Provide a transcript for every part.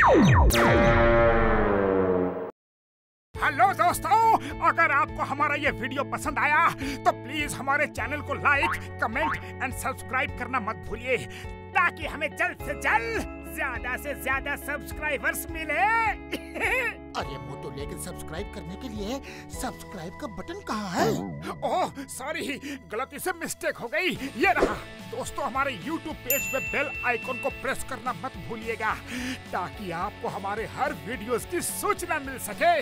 Hello दोस्तों, अगर आपको हमारा ये वीडियो पसंद आया तो प्लीज हमारे चैनल को लाइक, कमेंट एंड सब्सक्राइब करना मत भूलिए ताकि हमें जल्द से जल्द ज्यादा से ज्यादा सब्सक्राइबर्स मिले। अरे मोटू, लेकिन सब्सक्राइब करने के लिए सब्सक्राइब का बटन कहाँ है? ओह सॉरी, गलती से मिस्टेक हो गई। ये रहा। दोस्तों, हमारे YouTube पेज पे बेल आइकॉन को प्रेस करना मत भूलिएगा ताकि आपको हमारे हर वीडियोस की सूचना मिल सके।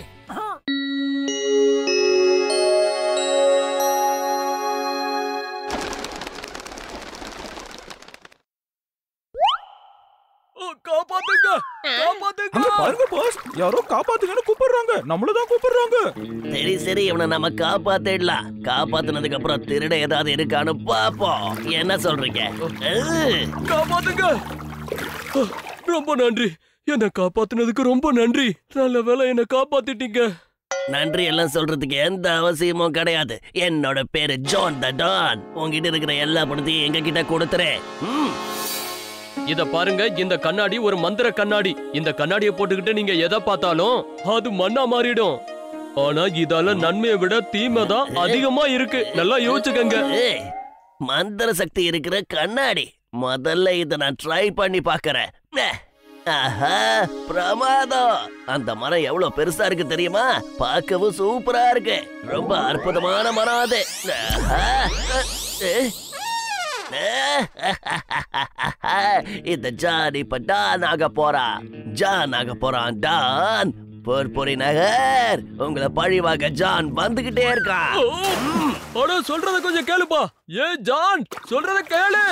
பாருங்க பாஸ், யாரோ காப்பாத்துங்கன்னு கூப்பிடுறாங்க. நம்மள தான் கூப்பிடுறாங்க. சரி சரி, இவனை நம்ம காப்பாத்திடலாம். காப்பாத்துனதுக்கு அப்புறம் திருட ஏதாவது இருக்கான்னு பாப்போம். என்ன சொல்றீங்க? காப்பாத்துங்க. ரொம்ப நன்றி. என்ன காப்பாத்துனதுக்கு ரொம்ப நன்றி. நல்ல வேளை என்ன காப்பாத்திட்டீங்க. நன்றி எல்லாம் சொல்றதுக்கு எந்த அவசியமும் கிடையாது. என்னோட பேரு ஜான் த டான். உங்ககிட்ட இருக்கிற எல்லா பணத்தையும் எங்க கிட்ட கொடுத்துரு. இத பாருங்க, இந்த கண்ணாடி ஒரு மந்திர கண்ணாடி. இந்த கண்ணாடியை போட்டுக்கிட்டு நீங்க எதை பார்த்தாலும் அது மண்ணா மாறிடும். ஆனா இதால நன்மையை விட தீமை தான் அதிகமா இருக்கு. நல்லா யோசிச்சுக்கங்க. மந்திர சக்தி இருக்கிற கண்ணாடி. முதல்ல இத நான் ட்ரை பண்ணி பாக்குறேன். ஆஹா, பிரமாதம். அந்த மரம் எவ்வளவு பெருசா இருக்கு தெரியுமா? பார்க்கவும் சூப்பரா இருக்கு. ரொம்ப அற்புதமான மரம் அது. இந்த ஜான் இப்ப டான் ஆக போறான். ஜான் ஆக போறான். டான் பொற்பொறி நகர். உங்களை பழிவாக ஜான் வந்துகிட்டே இருக்கான். அட, சொல்றத கொஞ்சம் கேளுப்பா. ஏ ஜான், சொல்றத கேளு.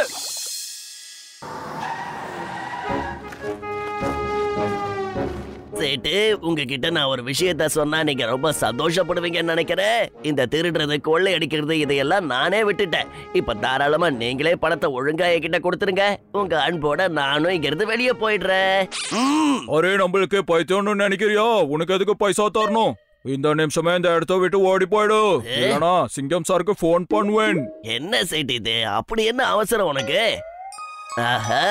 சேட்டு, உங்ககிட்ட நான் ஒரு விஷயத்த சொன்னா நீங்க ரொம்ப சந்தோஷப்படுவீங்கன்னு நினைக்கிறேன். இந்த திருடுறது, கொள்ளை அடிக்கிறது இதையெல்லாம் நானே விட்டுட்டேன். இப்ப தாராளமா நீங்களே பணத்தை ஒழுங்கா என்கிட்ட கொடுத்துருங்க. உங்க அன்போட நானும் இங்க இருந்து வெளியே போயிடுறேன். அரே, நம்மளுக்கு பைத்தியம்னு நினைக்கிறியா? உனக்கு எதுக்கு பைசா தரணும்? இந்த நிமிஷமே இந்த இடத்த விட்டு ஓடி போயிடு. இல்லனா சிங்கம் சாருக்கு போன் பண்ணுவேன். என்ன சேட்டு இது? அப்படி என்ன அவசரம் உனக்கு? ஆஹா,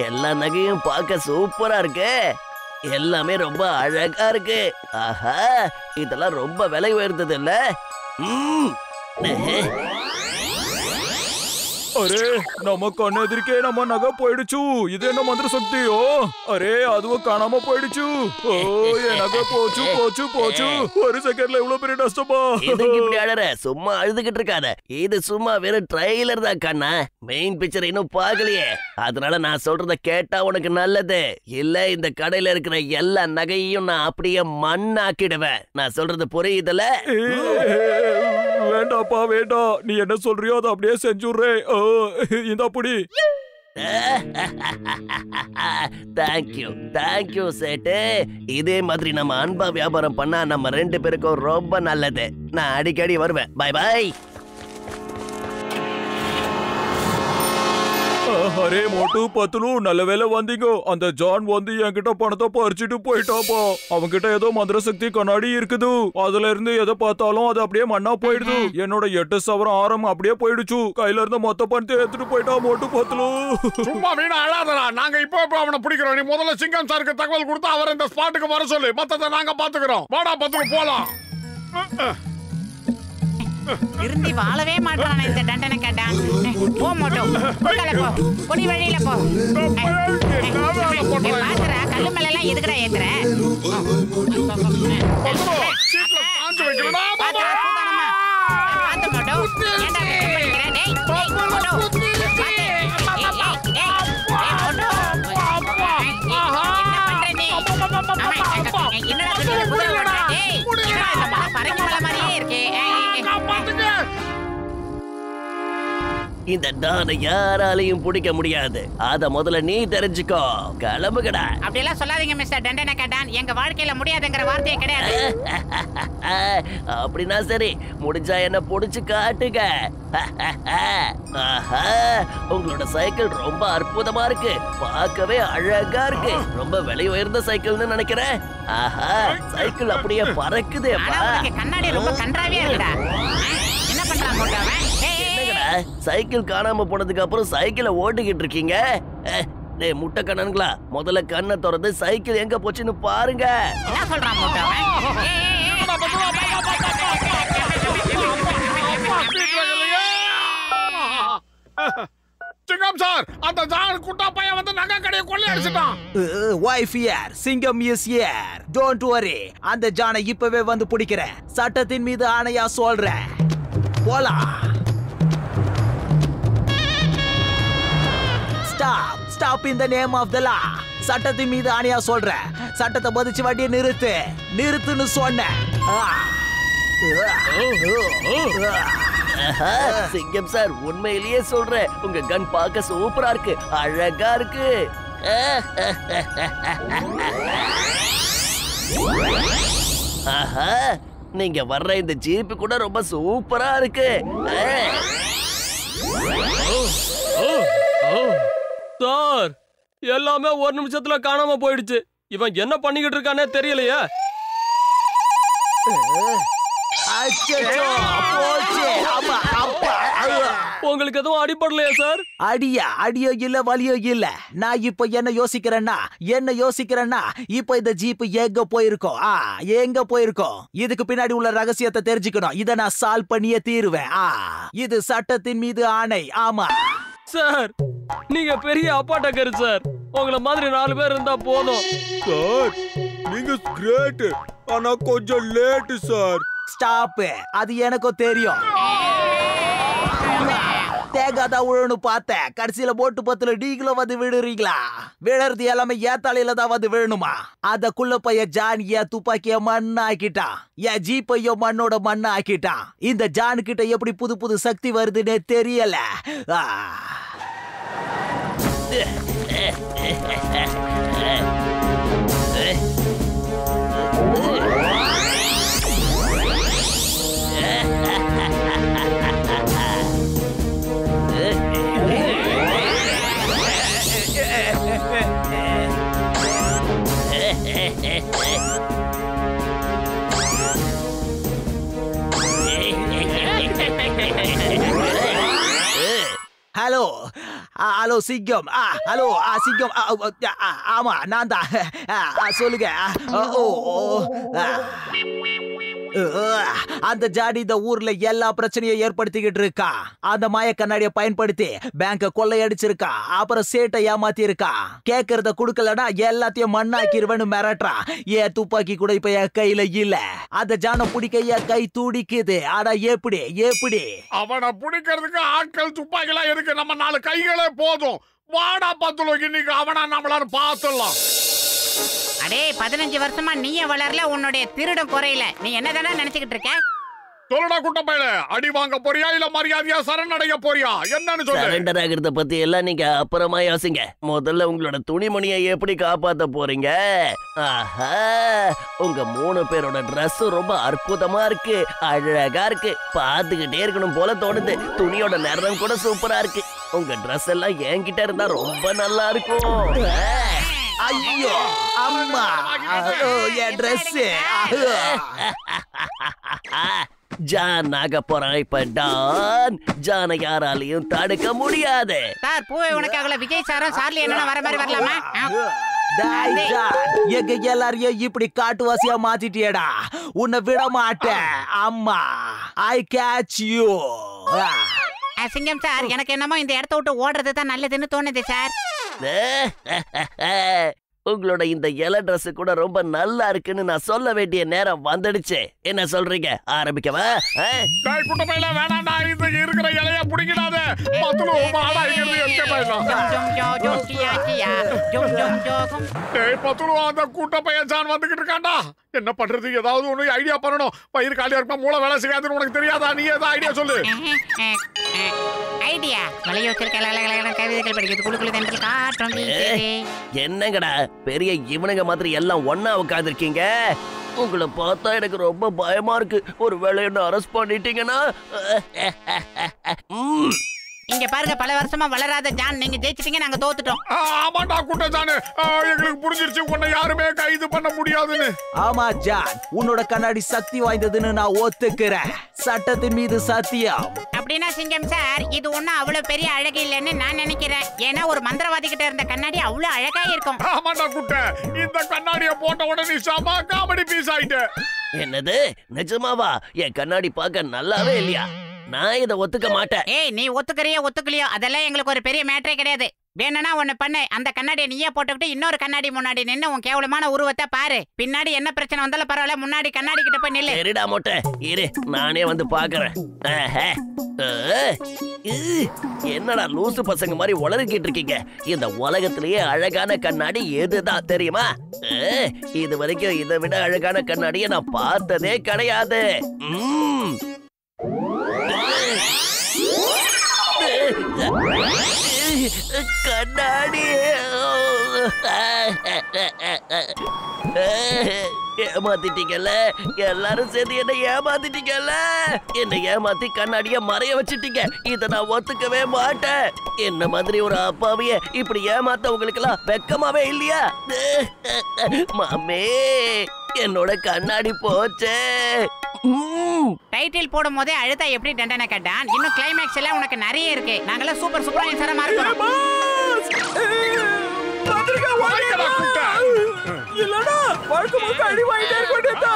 எல்லா நகையும் பார்க்க சூப்பரா இருக்கு. எல்லாமே ரொம்ப அழகா இருக்கு. ஆஹா, இதெல்லாம் ரொம்ப விலை உயர்ந்தது இல்ல? அரே, நம்ம கண்ணெதிர்க்கே நம்ம நகை போயிடுச்சு. இது என்ன மந்திர சக்தியோ? அரே, அதுவும் காணாம போயிடுச்சு. ஓ, என் நகை போச்சு போச்சு போச்சு. ஒரு செகண்ட்ல இவ்வளவு பெரிய நஷ்டமா? எதுக்கு இப்படி அழற? சும்மா அழுதுகிட்டு இருக்காத. இது சும்மா வெறும் ட்ரைலர் தான் கண்ணா. மெயின் பிக்சர் இன்னும் பாக்கலையே. அதனால நான் சொல்றத கேட்டா உனக்கு நல்லது. இல்ல இந்த கடையில இருக்கிற எல்லா நகையையும் நான் அப்படியே மண்ணாக்கிடுவேன். நான் சொல்றது புரியுதுல? வேண்டாப்பா வேண்டாம். நீ என்ன சொல்றியோ அதை அப்படியே செஞ்சுடுறேன். இந்த அப்படி. தேங்க்யூ தேங்க்யூ சேட்டு. இதே மாதிரி நம்ம அன்பா வியாபாரம் பண்ணா நம்ம ரெண்டு பேருக்கும் ரொம்ப நல்லது. நான் அடிக்கடி வருவேன். By by. அரே மோட்டு, பத்துலு, நல்ல வேலை வந்தீங்க. அந்த ஜான் வந்து என்கிட்ட பணத்தை பறிச்சுட்டு போயிட்டாப்பா. அவன்கிட்ட ஏதோ மந்திர சக்தி கண்ணாடி இருக்குது. அதுல இருந்து எதை பார்த்தாலும் அது அப்படியே மண்ணா போயிடுது. என்னோட 8 சவரம் ஆரம் அப்படியே போயிடுச்சு. கையில இருந்து மொத்த பணத்தை எடுத்துட்டு போயிட்டா மோட்டு பத்துலு. சும்மா வீணா அழாதடா. நாங்க இப்போ அவனை பிடிக்கிறோம். நீ முதல்ல சிங்கம் சாருக்கு தகவல் கொடுத்து அவர் இந்த ஸ்பாட்டுக்கு வர சொல்லு. மத்தத நாங்க பாத்துக்கிறோம். வாடா பத்துலு, போலாம். திருந்தி வாழவே மாட்டானே இந்த தண்டனை கேட்டான். போ மோட்டோ, குறுக்கால போ, கொடி வழியில போ. பாத்துற கல்லு மேல எல்லாம் எதுக்குடா ஏத்துற? பாத்து மோட்டோ, ஏன்டா பண்ணிக்கிற? டேய் மோட்டோ, என்னடா குதிரை ஓடுற? டேய், பறக்க மலை மாதிரியே இருக்கே. இந்த டானை யாராலையும் பிடிக்க முடியாது. அத முதல்ல நீ தெரிஞ்சுக்கோ. கிளம்புகடா. அப்படியெல்லாம் சொல்லாதீங்க மிஸ்டர் டண்டனை கேட்டான். எங்க வாழ்க்கையில முடியாதுங்கிற வார்த்தையே கிடையாது. அப்படின்னா சரி, முடிஞ்சா என்ன புடிச்சு காட்டுங்க. உங்களோட சைக்கிள் ரொம்ப அற்புதமா இருக்கு. பார்க்கவே அழகா இருக்கு. ரொம்ப விலை உயர்ந்த சைக்கிள்னு நினைக்கிறேன். ஆஹா, சைக்கிள் அப்படியே பறக்குது. கண்ணாடி ரொம்ப கன்றாவியா இருக்குடா. என்ன பண்றான் மோட்டாவன்? சைக்கிள் காணாம போனதுக்கு அப்புறம் சைக்கிளை ஓட்டிக்கிட்டு இருக்கீங்க. டேய் முட்டை கண்ணனுங்களா, முதல்ல கண்ணை திறந்து சைக்கிள் எங்க போச்சுன்னு பாருங்க. என்ன சொல்றான் மோட்டோ? சிங்கம் சார், அந்த ஜான் குட்டா பையன் வந்து நகை கடையை கொள்ளையடிச்சிட்டான். வைஃப் யார்? சிங்கம் இஸ் யார்? டோன்ட் வரி, அந்த ஜானை இப்பவே வந்து பிடிக்கிறேன். சட்டத்தின் மீது ஆணையா சொல்றேன். போலாம். Stop stop in the name of the law. சட்டத்தின் மீது ஆணையா சொல்றேன். சட்டத்தை மதிச்சு வண்டியை நிறுத்துன்னு சொன்னேன். சிங்கம் சார், உண்மையிலேயே சொல்றேன், உங்க கன் பார்க்க சூப்பரா இருக்கு, அழகா இருக்கு. ஆஹா, நீங்க வர்ற இந்த ஜீப் கூட ரொம்ப சூப்பரா இருக்கு. சார், எல்லாமே ஒரு நிமிஷத்துல காணாம போயிடுச்சு. இவன் என்ன பண்ணிக்கிட்டு இருக்கானே தெரியலையே. உங்களுக்கு எதுவும் அடிபடலையா சார்? அடியோ இல்ல, வலியோ இல்ல. நான் இப்ப என்ன யோசிக்கிறேன்னா இப்ப இந்த ஜீப் எங்க போயிருக்கோம்? இதுக்கு பின்னாடி உள்ள ரகசியத்தை தெரிஞ்சுக்கணும். இத நான் சால்வ் பண்ணியே தீருவேன். இது சட்டத்தின் மீது ஆணை. ஆமா சார், நீங்க பெரிய அப்பாட்டக்கரு சார். உங்கள மாதிரி 4 பேர் இருந்தா போதும் சார். நீங்க கிரேட், ஆனா கொஞ்சம் லேட் சார். ஸ்டாப், அது எனக்கும் தெரியும். தேங்காதான் உழனு பார்த்தேன். கடைசியில போட்டு பத்துல நீங்களும் வந்து விடுறீங்களா? விழறது எல்லாமே ஏத்தாலையில தான் வந்து விழணுமா? அதக்குள்ள பைய ஜான் என் துப்பாக்கிய மண்ணா ஆக்கிட்டான். என் ஜீப்பையோ மண்ணோட மண்ணா ஆக்கிட்டான். இந்த ஜான் கிட்ட எப்படி புது சக்தி வருதுன்னு தெரியல. ஹலோ சிங்கம். ஹலோ சிங்கம். ஆமா நான் தான். சொல்லுங்க. அந்த ஜாடி இந்த ஊர்ல எல்லா பிரச்சனையும் ஏற்படுத்திக்கிட்டு இருக்கா. அந்த மாய கண்ணாடியை பயன்படுத்தி பேங்க கொள்ளையடிச்சிருக்கா. அப்புறம் சேட்டை ஏமாத்தி இருக்கா. கேக்குறத குடுக்கலனா எல்லாத்தையும் மண்ணாக்கிருவேன்னு மிரட்டா. என் துப்பாக்கி கூட இப்ப என் கையில இல்ல. அந்த ஜானை பிடிக்க என் கை துடிக்குது. ஆனா எப்படி அவனை பிடிக்கிறதுக்கு ஆட்கள் துப்பாக்கிலாம் இருக்கு. நம்ம 4 கைகளே போதும். வாடா பத்துல இன்னைக்கு அவனா நம்மளால பாத்துடலாம். அடே 15 வருஷமா நீயே வளரல, உன்னுடைய திருடம் குறையில. நீ என்னதானே நினைச்சுக்கிட்டு இருக்க? சொல்லுடா குட்ட பையல, அடி வாங்க போறியா இல்ல மரியாதையா சரணடைய போறியா? என்னன்னு சொல்லு. சரண்டர் ஆகிறத பத்தி எல்லாம் நீங்க அப்புறமா யோசிங்க. முதல்ல உங்களோட துணிமணியை எப்படி காப்பாத்த போறீங்க? ஆஹா, உங்க 3 பேரோட Dress ரொம்ப அற்புதமா இருக்கு, அழகா இருக்கு, பாத்துக்கிட்டே இருக்கணும் போல தோணுது. துணியோட நிறம் கூட சூப்பரா இருக்கு. உங்க Dress எல்லாம் என்கிட்ட இருந்தா ரொம்ப நல்லா இருக்கும். ஐயோ அம்மா, என் Dress. ஜான் ஆக போறான் இப்ப டான். ஜானை யாராலையும் தடுக்க முடியாது. சார், பூவை உனக்காகல விஜய் சாரும் சார்லி என்ன வர மாதிரி வரலாமா? எங்க எல்லாரையும் இப்படி காட்டுவாசியா மாத்திட்டியடா. உன்னை விட மாட்டேன். அம்மா, ஐ கேட்ச் யூ. சிங்கம் சார், எனக்கு என்னமோ இந்த இடத்த விட்டு ஓடுறது தான் நல்லதுன்னு தோணுது சார். உங்களோட இந்த இலை Dress கூட ரொம்ப நல்லா இருக்குன்னு நான் சொல்ல வேண்டிய நேரம் வந்துடுச்சு. என்ன சொல்றீங்க? ஆரம்பிக்கவா? குட்ட பையல வேணாண்டா, இந்த இருக்கிற இலைய புடிங்கிடாத. பத்துல மாடா இருந்து எஸ்கேப் ஆயிடலாம். பத்துல அந்த குட்ட பையன் ஜான் வந்துகிட்டு இருக்காண்டா. என்ன பண்றது? ஏதாவது ஒண்ணு ஐடியா பண்ணணும். பயிர் காலியா இருப்பா, மூளை வேலை செய்யாதுன்னு உனக்கு தெரியாதா? நீ ஏதாவது ஐடியா சொல்லு. ஐடியா வளைய வச்சிருக்க கவிதைகள் படிக்கிறது குழுக்குழு தம்பி காட்டும். என்னங்கடா பெரிய இவனுங்க மாதிரி எல்லாம் ஒன்னா உட்காந்துருக்கீங்க? உங்களை பார்த்தா எனக்கு ரொம்ப பயமா இருக்கு. ஒரு வேளை என்ன அரெஸ்ட் பண்ணிட்டீங்கன்னா? இங்க பாருங்க, பல வருஷமா வளராத ஜான், நீங்க ஜெயிச்சிட்டீங்க, நாங்க தோத்துட்டோம். ஆமாண்டா குட்ட ஜானு, எங்களுக்கு புரிஞ்சிருச்சு உன்னை யாருமே கைது பண்ண முடியாதுன்னு. ஆமா ஜான், உன்னோட கண்ணாடி சக்தி வாய்ந்ததுன்னு நான் ஒத்துக்கிறேன். சட்டத்தின் மீது சத்தியம். அப்படின்னா சிங்கம் சார் இது ஒண்ணும் அவ்வளவு பெரிய அழகு இல்லைன்னு நான் நினைக்கிறேன். ஏன்னா ஒரு மந்திரவாதி கிட்ட இருந்த கண்ணாடி அவ்வளவு அழகா இருக்கும். ஆமாண்டா குட்டை, இந்த கண்ணாடிய போட்ட உடனே சாமா காமெடி பீஸ் ஆயிட்ட. என்னது நிஜமாவா? என் கண்ணாடி பார்க்க நல்லாவே இல்லையா? நான் இதை ஒத்துக்க மாட்டேன். ஏய் நீ ஒத்துக்கலையோ அதெல்லாம் எங்களுக்கு ஒரு பெரிய மேட்டரே கிடையாது. வேணும்னா ஒண்ணு பண்ணு, அந்த கண்ணாடியை நீயே போட்டுக்கிட்டு இன்னொரு கண்ணாடி முன்னாடி நின்னு உன் கேவலமான உருவத்தை பாரு. பின்னாடி என்ன பிரச்சனை வந்தாலும் பரவாயில்ல, முன்னாடி கண்ணாடி கிட்ட போய் நில்லு. சரிடா மொட்டை, இரு நானே வந்து பாக்குறேன். என்னடா லூசு பசங்க மாதிரி உளறிக்கிட்டு இருக்கீங்க? இந்த உலகத்திலேயே அழகான கண்ணாடி எதுதான் தெரியுமா? இது வரைக்கும் இதை விட அழகான கண்ணாடியை நான் பார்த்ததே கிடையாது. கண்ணாடி ஏமாத்திட்டீங்கல்ல, எல்லாரும் சேர்ந்து என்ன ஏமாத்திட்டீங்கல்ல. என்ன ஏமாத்தி கண்ணாடிய மறைய வச்சுட்டீங்க. இத நான் ஒத்துக்கவே மாட்டேன். என்ன மாதிரி ஒரு அப்பாவிய இப்படி ஏமாத்த உங்களுக்கு எல்லாம் வெக்கமாவே இல்லையா? மாமே, என்னோட கண்ணாடி போச்சே. டைட்டில் போடும் போதே அழுத்தா எப்படி தண்டனை கேட்டான். இன்னும் கிளைமேக்ஸ் எல்லாம் உனக்கு நிறைய இருக்கு. நாங்கெல்லாம் சூப்பர் சூப்பரா இன்சரமா இருக்கோம். இல்லடா வாழ்க்கை முழுக்க அடி வாங்கிட்டே இருக்க.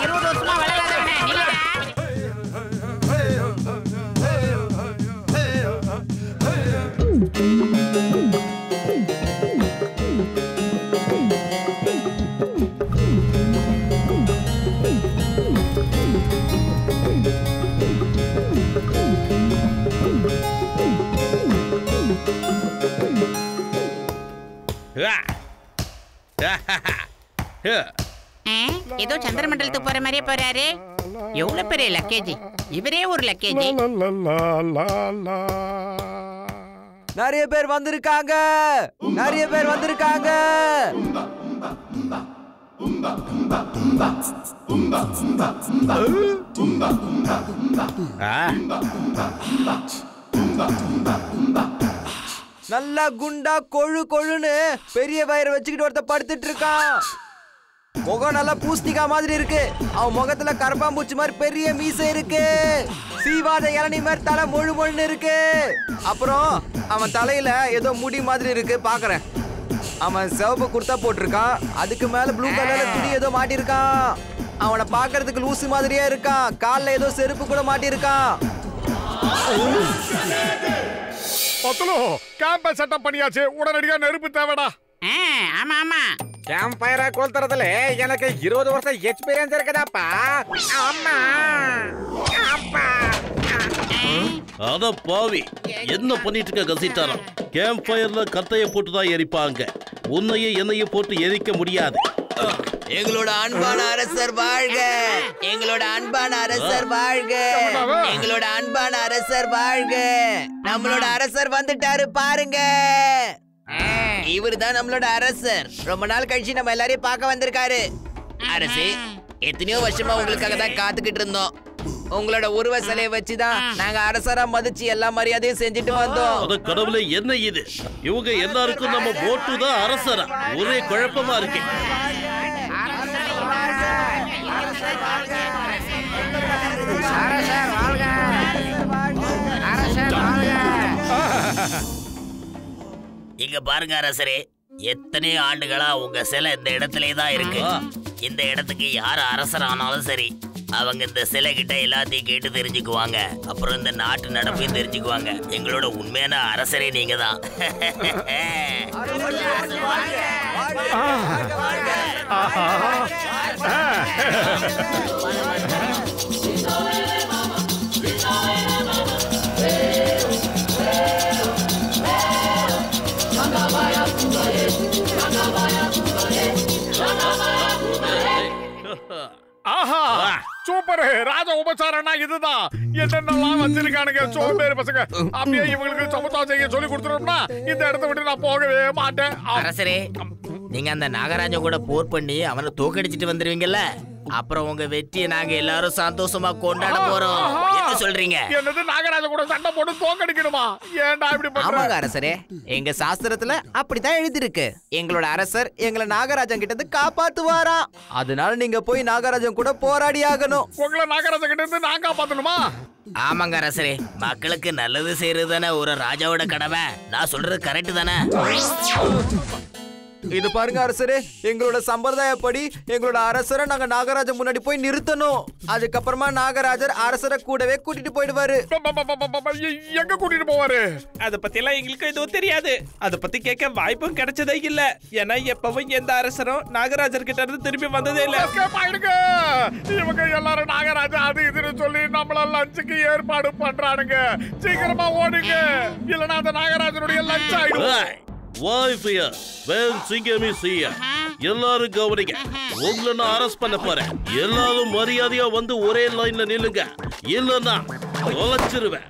20 வருஷமா விளையாடாதவனே நில்லடா. ஏதோ சந்திரமண்டலத்துக்கு போற மாதிரியே போறாரு. எவ்வளவு பெரிய லக்கேஜ்! இவரே ஒரு லக்கேஜ். நிறைய பேர் வந்திருக்காங்க. நல்லா குண்டா கொழுன்னு பெரிய வயிறு வச்சுக்கிட்டு ஒருத்த படுத்துட்டு இருக்கான். முகம் நல்லா பூஸ்டிகா மாதிரி இருக்கு. அவன் முகத்துல கரப்பாம்பூச்சி மாதிரி பெரிய மீசை இருக்கு. சீவாத இளநீ மாதிரி தலை மொழுன்னு இருக்கு. அப்புறம் அவன் தலையில ஏதோ முடி மாதிரி இருக்கு பாக்குறேன். அவன் சிவப்பு குர்த்தா போட்டிருக்கான். அதுக்கு மேல ப்ளூ கலர்ல துணி ஏதோ மாட்டிருக்கான். அவனை பாக்குறதுக்கு லூசு மாதிரியே இருக்கான். கால்ல ஏதோ செருப்பு கூட மாட்டிருக்கான். கேம்ப செட்டப் பண்ணியாச்சு. உடனடியா நெருப்பு தேவைடா. ஆமா கேம்ப் ஃபயரை கொளுத்துறதுல எனக்கு 20 வருஷம் எக்ஸ்பீரியன்ஸ் இருக்குதாப்பா. அம்மா அப்பா அத பாவி, என்ன பண்ணிட்டு இருக்க கசிட்டாரா? கேம்ப் ஃபயர்ல கத்தைய போட்டு தான் எரிப்பாங்க. உன்னையே என்னையும் போட்டு எரிக்க முடியாது. எங்களோட அன்பான அரசர் வாழ்க! எங்களோட அன்பான அரசர் வாழ்க! எங்களோட அன்பான அரசர் வாழ்க! நம்மளோட அரசர் வந்துட்டாரு பாருங்க. இவருதான் நம்மளோட அரசர். ரொம்ப நாள் கழிச்சு நம்ம எல்லாரையும் பார்க்க வந்திருக்காரு. அரசே, எத்தனையோ வருஷமா உங்களுக்காக தான் காத்துக்கிட்டு இருந்தோம். உங்களோட உருவ சிலையை வச்சுதான் நாங்க அரசரா மதிச்சு எல்லா மரியாதையும் செஞ்சுட்டு வந்தோம். அத கடவுளே, என்ன இது? இவங்க எல்லாருக்கும் நம்ம போட்டு தான் அரசரா? ஒரே குழப்பமா இருக்கு. இங்க பாருங்க அரசரே, எத்தனையோ ஆண்டுகளா உங்க சிலை இந்த இடத்திலே தான் இருக்கு. இந்த இடத்துக்கு யார் அரசர் ஆனாலும் சரி, அவங்க இந்த சிலை கிட்ட எல்லாத்தையும் கேட்டு தெரிஞ்சுக்குவாங்க. அப்புறம் இந்த நாட்டு நடப்பையும் தெரிஞ்சுக்குவாங்க. எங்களோட உண்மையான அரசரே நீங்க தான். ஆஹா, சூப்பர்! ராஜ உபசாரம்னா இதுதான். என்னென்னலாம் வச்சிருக்கானுங்க சோம்பேறி பசங்க. அப்படியே இவங்களுக்கு சமத்தா செய்ய சொல்லி கொடுத்துட்டோம்னா இந்த இடத்த விட்டு நான் போகவே மாட்டேன். அரசரே, நீங்க அந்த நாகராஜன் கூட போர் பண்ணி அவனை தோக்கடிச்சிட்டு வந்துருவீங்கல்ல, அப்புறம் உங்க வெற்றியை நாங்க எல்லாரும் சந்தோஷமா கொண்டாட போறோம். என்ன சொல்றீங்க? என்னது நாகராஜ கூட சண்டை போட்டு தோக்கடிக்கணுமா? ஏன்டா இப்படி பண்ற? ஆமாங்க அரசரே, எங்க சாஸ்திரத்துல அப்படித்தான் எழுதிருக்கு. எங்களோட அரசர் எங்களை நாகராஜன் கிட்ட இருந்து காப்பாத்துவாரா. அதனால நீங்க போய் நாகராஜன் கூட போராடி ஆகணும். உங்களை நாகராஜ கிட்ட இருந்து நான் காப்பாத்தணுமா? ஆமாங்க அரசரே, மக்களுக்கு நல்லது செய்யறது தானே ஒரு ராஜாவோட கடமை. நான் சொல்றது கரெக்ட் தானே? இது பாருங்க அரசரே, எங்களோட சம்பிரதாயப்படி எங்களோட அரசரை நாங்க நாகராஜன் முன்னாடி போய் நிறுத்தணும். அதுக்கப்புறமா நாகராஜர் அரசரை கூடவே கூட்டிட்டு போயிடுவாரு. எங்க கூட்டிட்டு போவாரு? அத பத்தி எல்லாம் எங்களுக்கு எதுவும் தெரியாது. அத பத்தி கேட்க வாய்ப்பும் கிடைச்சதே இல்ல. ஏன்னா எப்பவும் எந்த அரசரும் நாகராஜர் கிட்ட இருந்து திரும்பி வந்ததே இல்ல. இவங்க எல்லாரும் நாகராஜா அது இதுன்னு சொல்லி நம்மள லஞ்சுக்கு ஏற்பாடு பண்றானுங்க. சீக்கிரமா ஓடுங்க, இல்லனா அந்த நாகராஜனுடைய லஞ்ச் ஆயிடும். எல்லாரும் கவனிங்க, உங்களை நான் அரெஸ்ட் பண்ண போறேன். எல்லாரும் மரியாதையா வந்து ஒரே லைன்ல நில்லுங்க, இல்லன்னா தொலைச்சிருவேன்.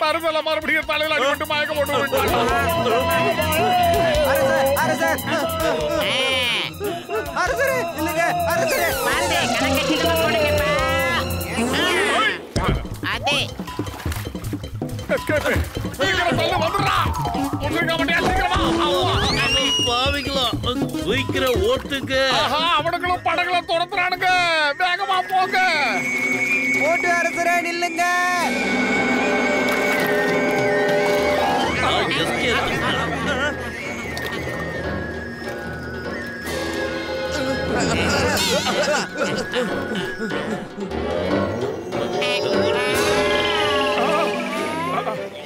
தருதல மறுபடியும் தலையில அடிபட்டு மயக்கம் போட்டு அரசரே இல்லங்க அரசரே. அதே ஓட்டுங்க. அவனுங்களும் படகுல துரத்துறானுங்க. வேகமா போங்க. ஓட்டு அரசரே நில்லுங்க.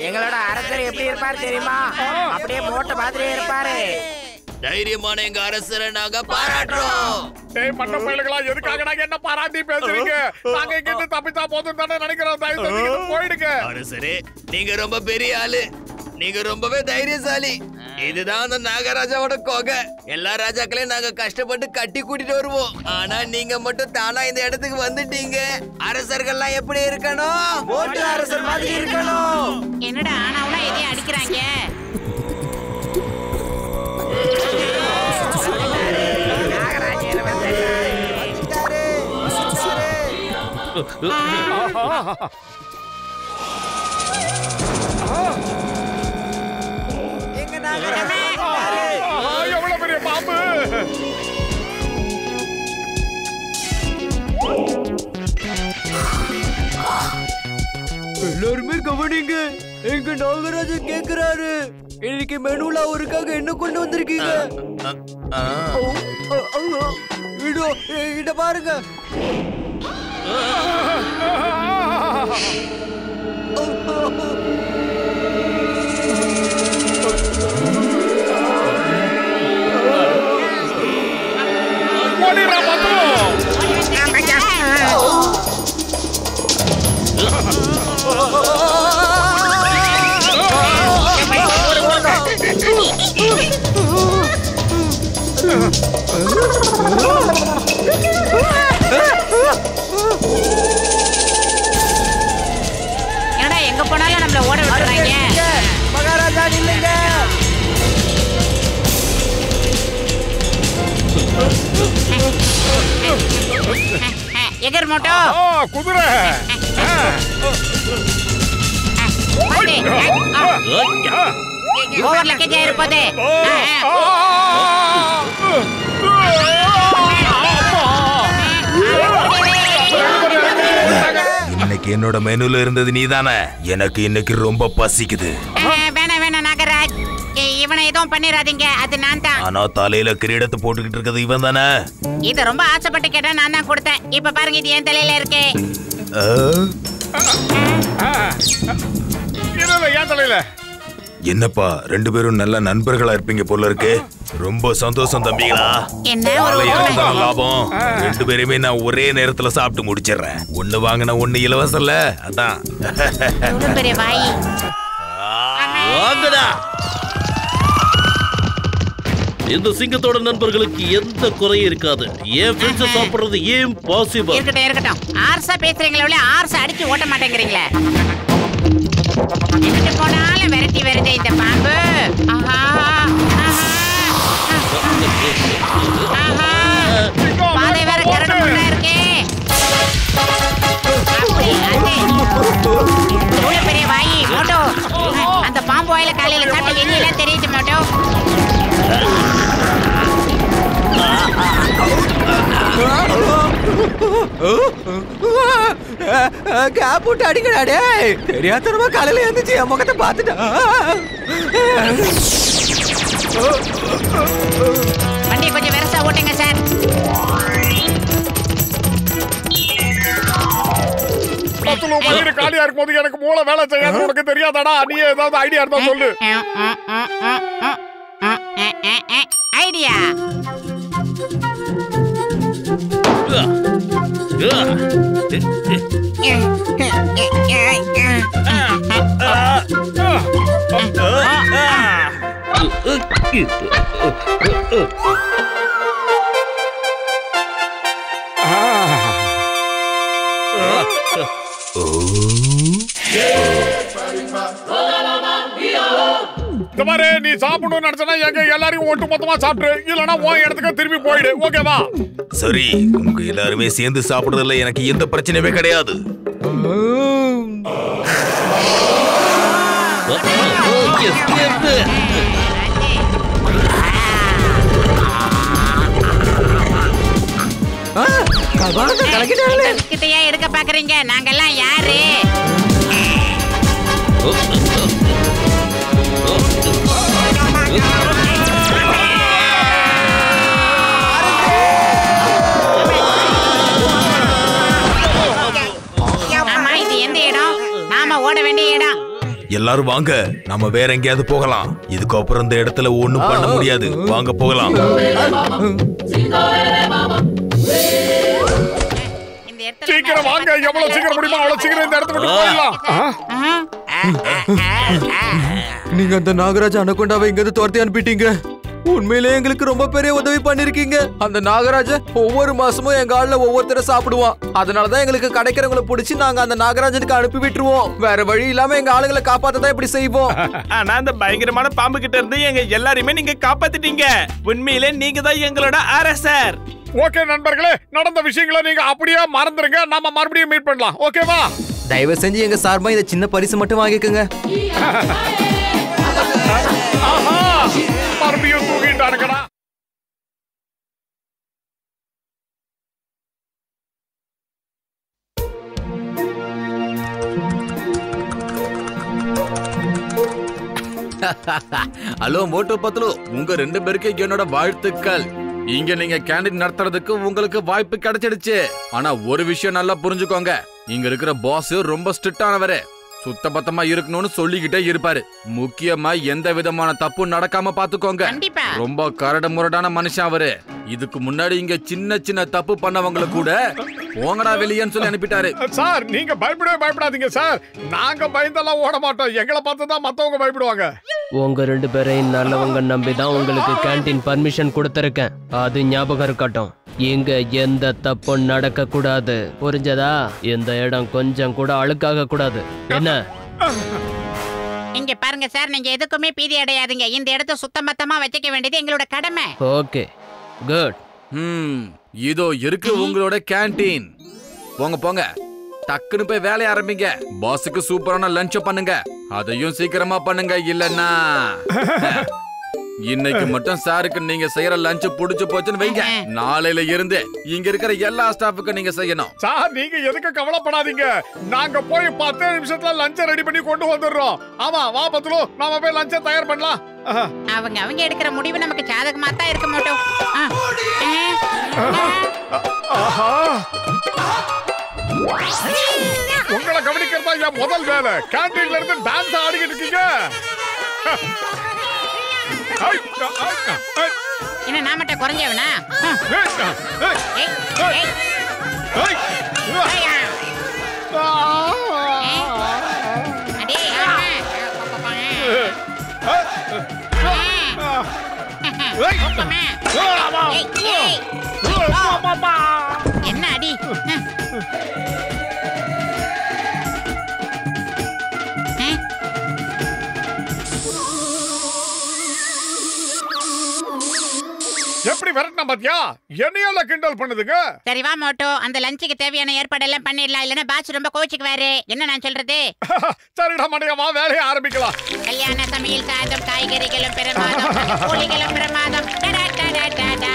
எங்களோட அரசர் எப்படி இருப்பாரு தெரியுமா? அப்படியே மோட்ட மாதிரியே இருப்பாரு. தைரியமான எங்க அரசரை நாங்க பாராட்டுறோம். டேய் மண்ட பயலுகளா, எதுக்காக நாங்க என்ன பாராட்டி பேசுறீங்க? நாங்க இங்க இருந்து தப்பிச்சா போதும் தானே நினைக்கிறோம். தயவு செஞ்சு போயிடுங்க. அரசரே, நீங்க ரொம்ப பெரிய ஆளு. நீங்க ரொம்பவே தைரியசாலி. இதுதான் அந்த நாகராஜாவோட கொகை. எல்லா ராஜாக்களையும் நாங்க கஷ்டப்பட்டு கட்டி கூட்டிட்டு வருவோம். ஆனா நீங்க மட்டும் தானா இந்த இடத்துக்கு வந்துட்டீங்க. அரசர்கள்லாம் எப்படி இருக்கணும்? ஓட்டு அரசர் மாதிரி இருக்கணும். என்னடா ஆனாவுல எதையும் அடிக்கிறாங்க? எவ்வளவு பெரிய பாம்பு! எல்லாருமே கவனிங்க, எங்க நாகராஜன் கேக்குறாரு, இன்னைக்கு மெனுல அவருக்காக என்ன கொண்டு வந்திருக்கீங்க? இத பாருங்க. என்னடா எங்க போனாலும் நம்மள ஓட விடுறாங்க. மகாராஜா நில்லுங்க. எகர் மோட்டோ குதிரை. ஓவர் லக்கேஜ் இருப்பது. இன்னைக்கு என்னோட மெனுல இருந்தது நீதானே. எனக்கு இன்னைக்கு ரொம்ப பசிக்குது. வேணாம் வேணாம் நாகராஜ், இவனை எதுவும் பண்ணிடாதீங்க. அது நான் தான். ஆனா தலையில கிரீடத்தை போட்டுக்கிட்டு இருக்கிறது இவன் தானே. இது ரொம்ப ஆசைப்பட்டு கேட்டா நான் தான் கொடுத்தேன். இப்ப பாருங்க, இது என் தலையில இருக்கு. என் தலையில என்னப்பா, ரெண்டு பேரும் நல்ல நண்பர்களா இருப்பீங்க போல இருக்கு. ரொம்ப சந்தோஷம் தம்பிகளா. என்ன லாபம். ரெண்டு பேருமே நான் ஒரே நேரத்துல சாப்பிட்டு முடிச்சிடுறேன். ஒண்ணு வாங்கினா ஒண்ணு இலவசம்ல, அதான். பெரிய வாய். இந்த சிங்கத்தோட நண்பர்களுக்கு எந்த குறையும் இருக்காது. ஏன் ஃப்ரெண்ட்ஸ் சாப்பிடுறது ஏன் பாசிபிள்? இருக்கட்டும் இருக்கட்டும். ஆர்ஸா பேசுறீங்களே, ஆர்ஸா அடிச்சு ஓட்ட மாட்டேங்கிறீங்களே. எங்கிட்டு போனாலும் விரட்டி வருது இந்த பாம்பு. ஆஹா ஆஹா, பாதை வேற கரடு முள்ளா இருக்கே. அப்படி, அது. இவ்வளவு பெரிய வாயி, மோட்டோ. அந்த பாம்பு வாயில காலையில சாப்பிட்ட எண்ணெயெல்லாம் தெரியுது, மோட்டோ. போட்டு அடிக்கடாடே. தெரியாதனமா காலையில இருந்துச்சு என் முகத்தை பார்த்துட்டா. வண்டி கொஞ்சம் வெரசா ஓட்டுங்க சார். காலியா இருக்கும்போது எனக்கு மூளை வேலை செய்யாது. உனக்கு தெரியாதாடா? நீ ஏதாவது ஐடியா இருந்தா சொல்லு. ஐடியா நீ சாப்பிடணும்னு நினைச்சனா எங்க எல்லாரையும் ஒட்டு மொத்தமா சாப்பிட்டு, இல்லனா உன் இடத்துக்கு திரும்பி போயிடு. ஓகேவா? சரி, உங்க எல்லாருமே சேர்ந்து சாப்பிடுறதுல எனக்கு எந்த பிரச்சனையுமே கிடையாது. கிட்டையா எடுக்க பாக்குறீங்க? நாங்கெல்லாம் யாரு? ஆமா, இது எந்த இடம்? நாம ஓட வேண்டிய இடம். எல்லாரும் வாங்க, நாம வேற எங்கேயாவது போகலாம். இதுக்கப்புறம் இந்த இடத்துல ஒண்ணும் பண்ண முடியாது. வாங்க போகலாம். சீக்கிரம் வாங்க, எவ்வளவு சீக்கிரம் முடியுமோ அவ்வளவு சீக்கிரம் இந்த இடத்துல விட்டு போயிடலாம். நீங்க அந்த நாகராஜ அனகொண்டாவை இங்க துரத்தி அனுப்பிட்டீங்க. உண்மையிலே எங்களுக்கு ரொம்ப பெரிய உதவி பண்ணிருக்கீங்க. அந்த நாகராஜ ஒவ்வொரு மாசமும் எங்க ஆள்ல ஒவ்வொருத்தர சாப்பிடுவான். அதனாலதான் எங்களுக்கு கிடைக்கிறவங்களை பிடிச்சி நாங்க அந்த நாகராஜனுக்கு அனுப்பி விட்டுருவோம். வேற வழி இல்லாம எங்க ஆளுங்களை காப்பாத்ததான் இப்படி செய்வோம். ஆனா அந்த பயங்கரமான பாம்பு கிட்ட இருந்து எங்க எல்லாரையுமே நீங்க காப்பாத்திட்டீங்க. உண்மையிலே நீங்க தான் எங்களோட அரசர். ஓகே நண்பர்களே, நடந்த விஷயங்களை நீங்க அப்படியே மறந்துருங்க. நாம மறுபடியும் மீட் பண்ணலாம். ஓகேவா? தயவு செஞ்சு எங்க சார்பா இந்த சின்ன பரிசு மட்டும் வாங்கிக்கோங்க. மறுபடியும் தூங்கிட்டானுங்கடா. ஹலோ மோட்டோ பத்லு, உங்க 2 பேருக்கு என்னோட வாழ்த்துக்கள். இங்க நீங்க கேண்டீன் நடத்துறதுக்கு உங்களுக்கு வாய்ப்பு கிடைச்சிடுச்சு. ஆனா ஒரு விஷயம் நல்லா புரிஞ்சுக்கோங்க, இங்க இருக்கிற பாஸ் ரொம்ப ஸ்ட்ரிக்டானவரு. சுத்த பத்தமா இருக்கணும்னு சொல்லிக்கிட்டே இருப்பாரு. முக்கியமா எந்த விதமான தப்பு நடக்காம பாத்துக்கோங்க. ரொம்ப கரடு முரடான மனுஷன் அவரு. இதுக்கு முன்னாடி இங்க சின்ன சின்ன தப்பு பண்ணவங்கள கூட போங்கடா வெளியேன்னு சொல்லி அனுப்பிட்டாரு. சார், நீங்க பயப்படாதீங்க சார். நாங்க பயந்தெல்லாம் ஓட மாட்டோம். எங்களை பார்த்து தான் மத்தவங்க பயப்படுவாங்க. உங்க 2 பேரையும் நல்லவங்க நம்பிதான் உங்களுக்கு கேண்டீன் பர்மிஷன் கொடுத்திருக்கேன். அது ஞாபகம் இருக்கட்டும். இங்க எந்த தப்பும் நடக்க கூடாது. புரிஞ்சதா? இந்த இடம் கொஞ்சம் கூட அழுக்காக கூடாது. என்ன? இங்க பாருங்க சார், நீங்க எதுக்குமே பீதி அடையாதீங்க. இந்த இடத்தை சுத்தமத்தமா வச்சுக்க வேண்டியது எங்களோட கடமை. Okay, good. இதோ இருக்கு உங்களோட கேண்டீன். போங்க போங்க, டக்குன்னு போய் வேலைய ஆரம்பிங்க. பாஸுக்கு சூப்பரான லஞ்ச் பண்ணுங்க. அதையும் சீக்கிரமா பண்ணுங்க, இல்லன்னா இன்னைக்கு மட்டும் சாருக்கு நீங்க செய்யற லஞ்ச் புடிச்சு போச்சுன்னு வைங்க. நாளையில இருந்து இங்க இருக்கிற எல்லா ஸ்டாஃபுக்கும் நீங்க செய்யணும். சார், நீங்க எதுக்கு கவலைப்படாதீங்க. நாங்க போய் 10 நிமிஷத்துல லஞ்ச ரெடி பண்ணி கொண்டு வந்துடுறோம். ஆமா, வா பத்லு, நாம போய் லஞ்ச தயார் பண்ணலாம். அவங்க எடுக்கிற முடிவு நமக்கு சாதகமா தான் இருக்க மாட்டோம். உங்களை கவனிக்கிறதா என் முதல் வேலை. கேண்டீன்ல இருந்து டான்ஸ் ஆடிக்கிட்டு இருக்கீங்க. என்ன நான் மட்டும் குறைஞ்சவனா? என்ன அடி? எப்படி விரட்டினா பாத்தியா? என்னையால கிண்டல் பண்ணுதுங்க. சரி வா மோட்டோ, அந்த லஞ்சுக்கு தேவையான ஏற்பாடெல்லாம் பண்ணிடலாம். இல்லன்னா பாஸ் ரொம்ப கோச்சுக்குவாரு. என்ன நான் சொல்றது? சரிடா மண்டையா, வா வேலையை ஆரம்பிக்கலாம். கல்யாண சமையல் சாதம், காய்கறிகளும் பிரமாதம், கோழிகளும் பிரமாதம். டடா டடா டடா.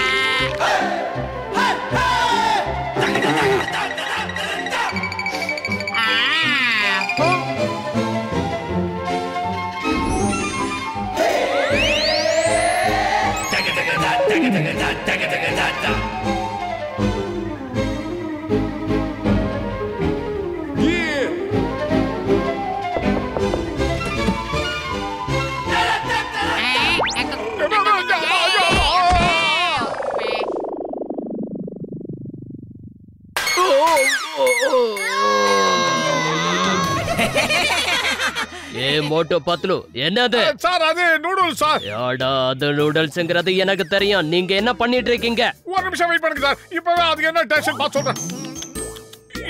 ஏ மோட்டோ பத்லு, என்னது? சார் அது நூடுல்ஸ் சார். யாடா அது நூடுல்ஸ்ங்கிறது எனக்கு தெரியும். நீங்க என்ன பண்ணிட்டு இருக்கீங்க? ஒரு நிமிஷம் வெயிட் பண்ணுங்க சார். இப்பவே அதுக்கு என்ன டேஸ்ட் பாத்து சொல்றேன்.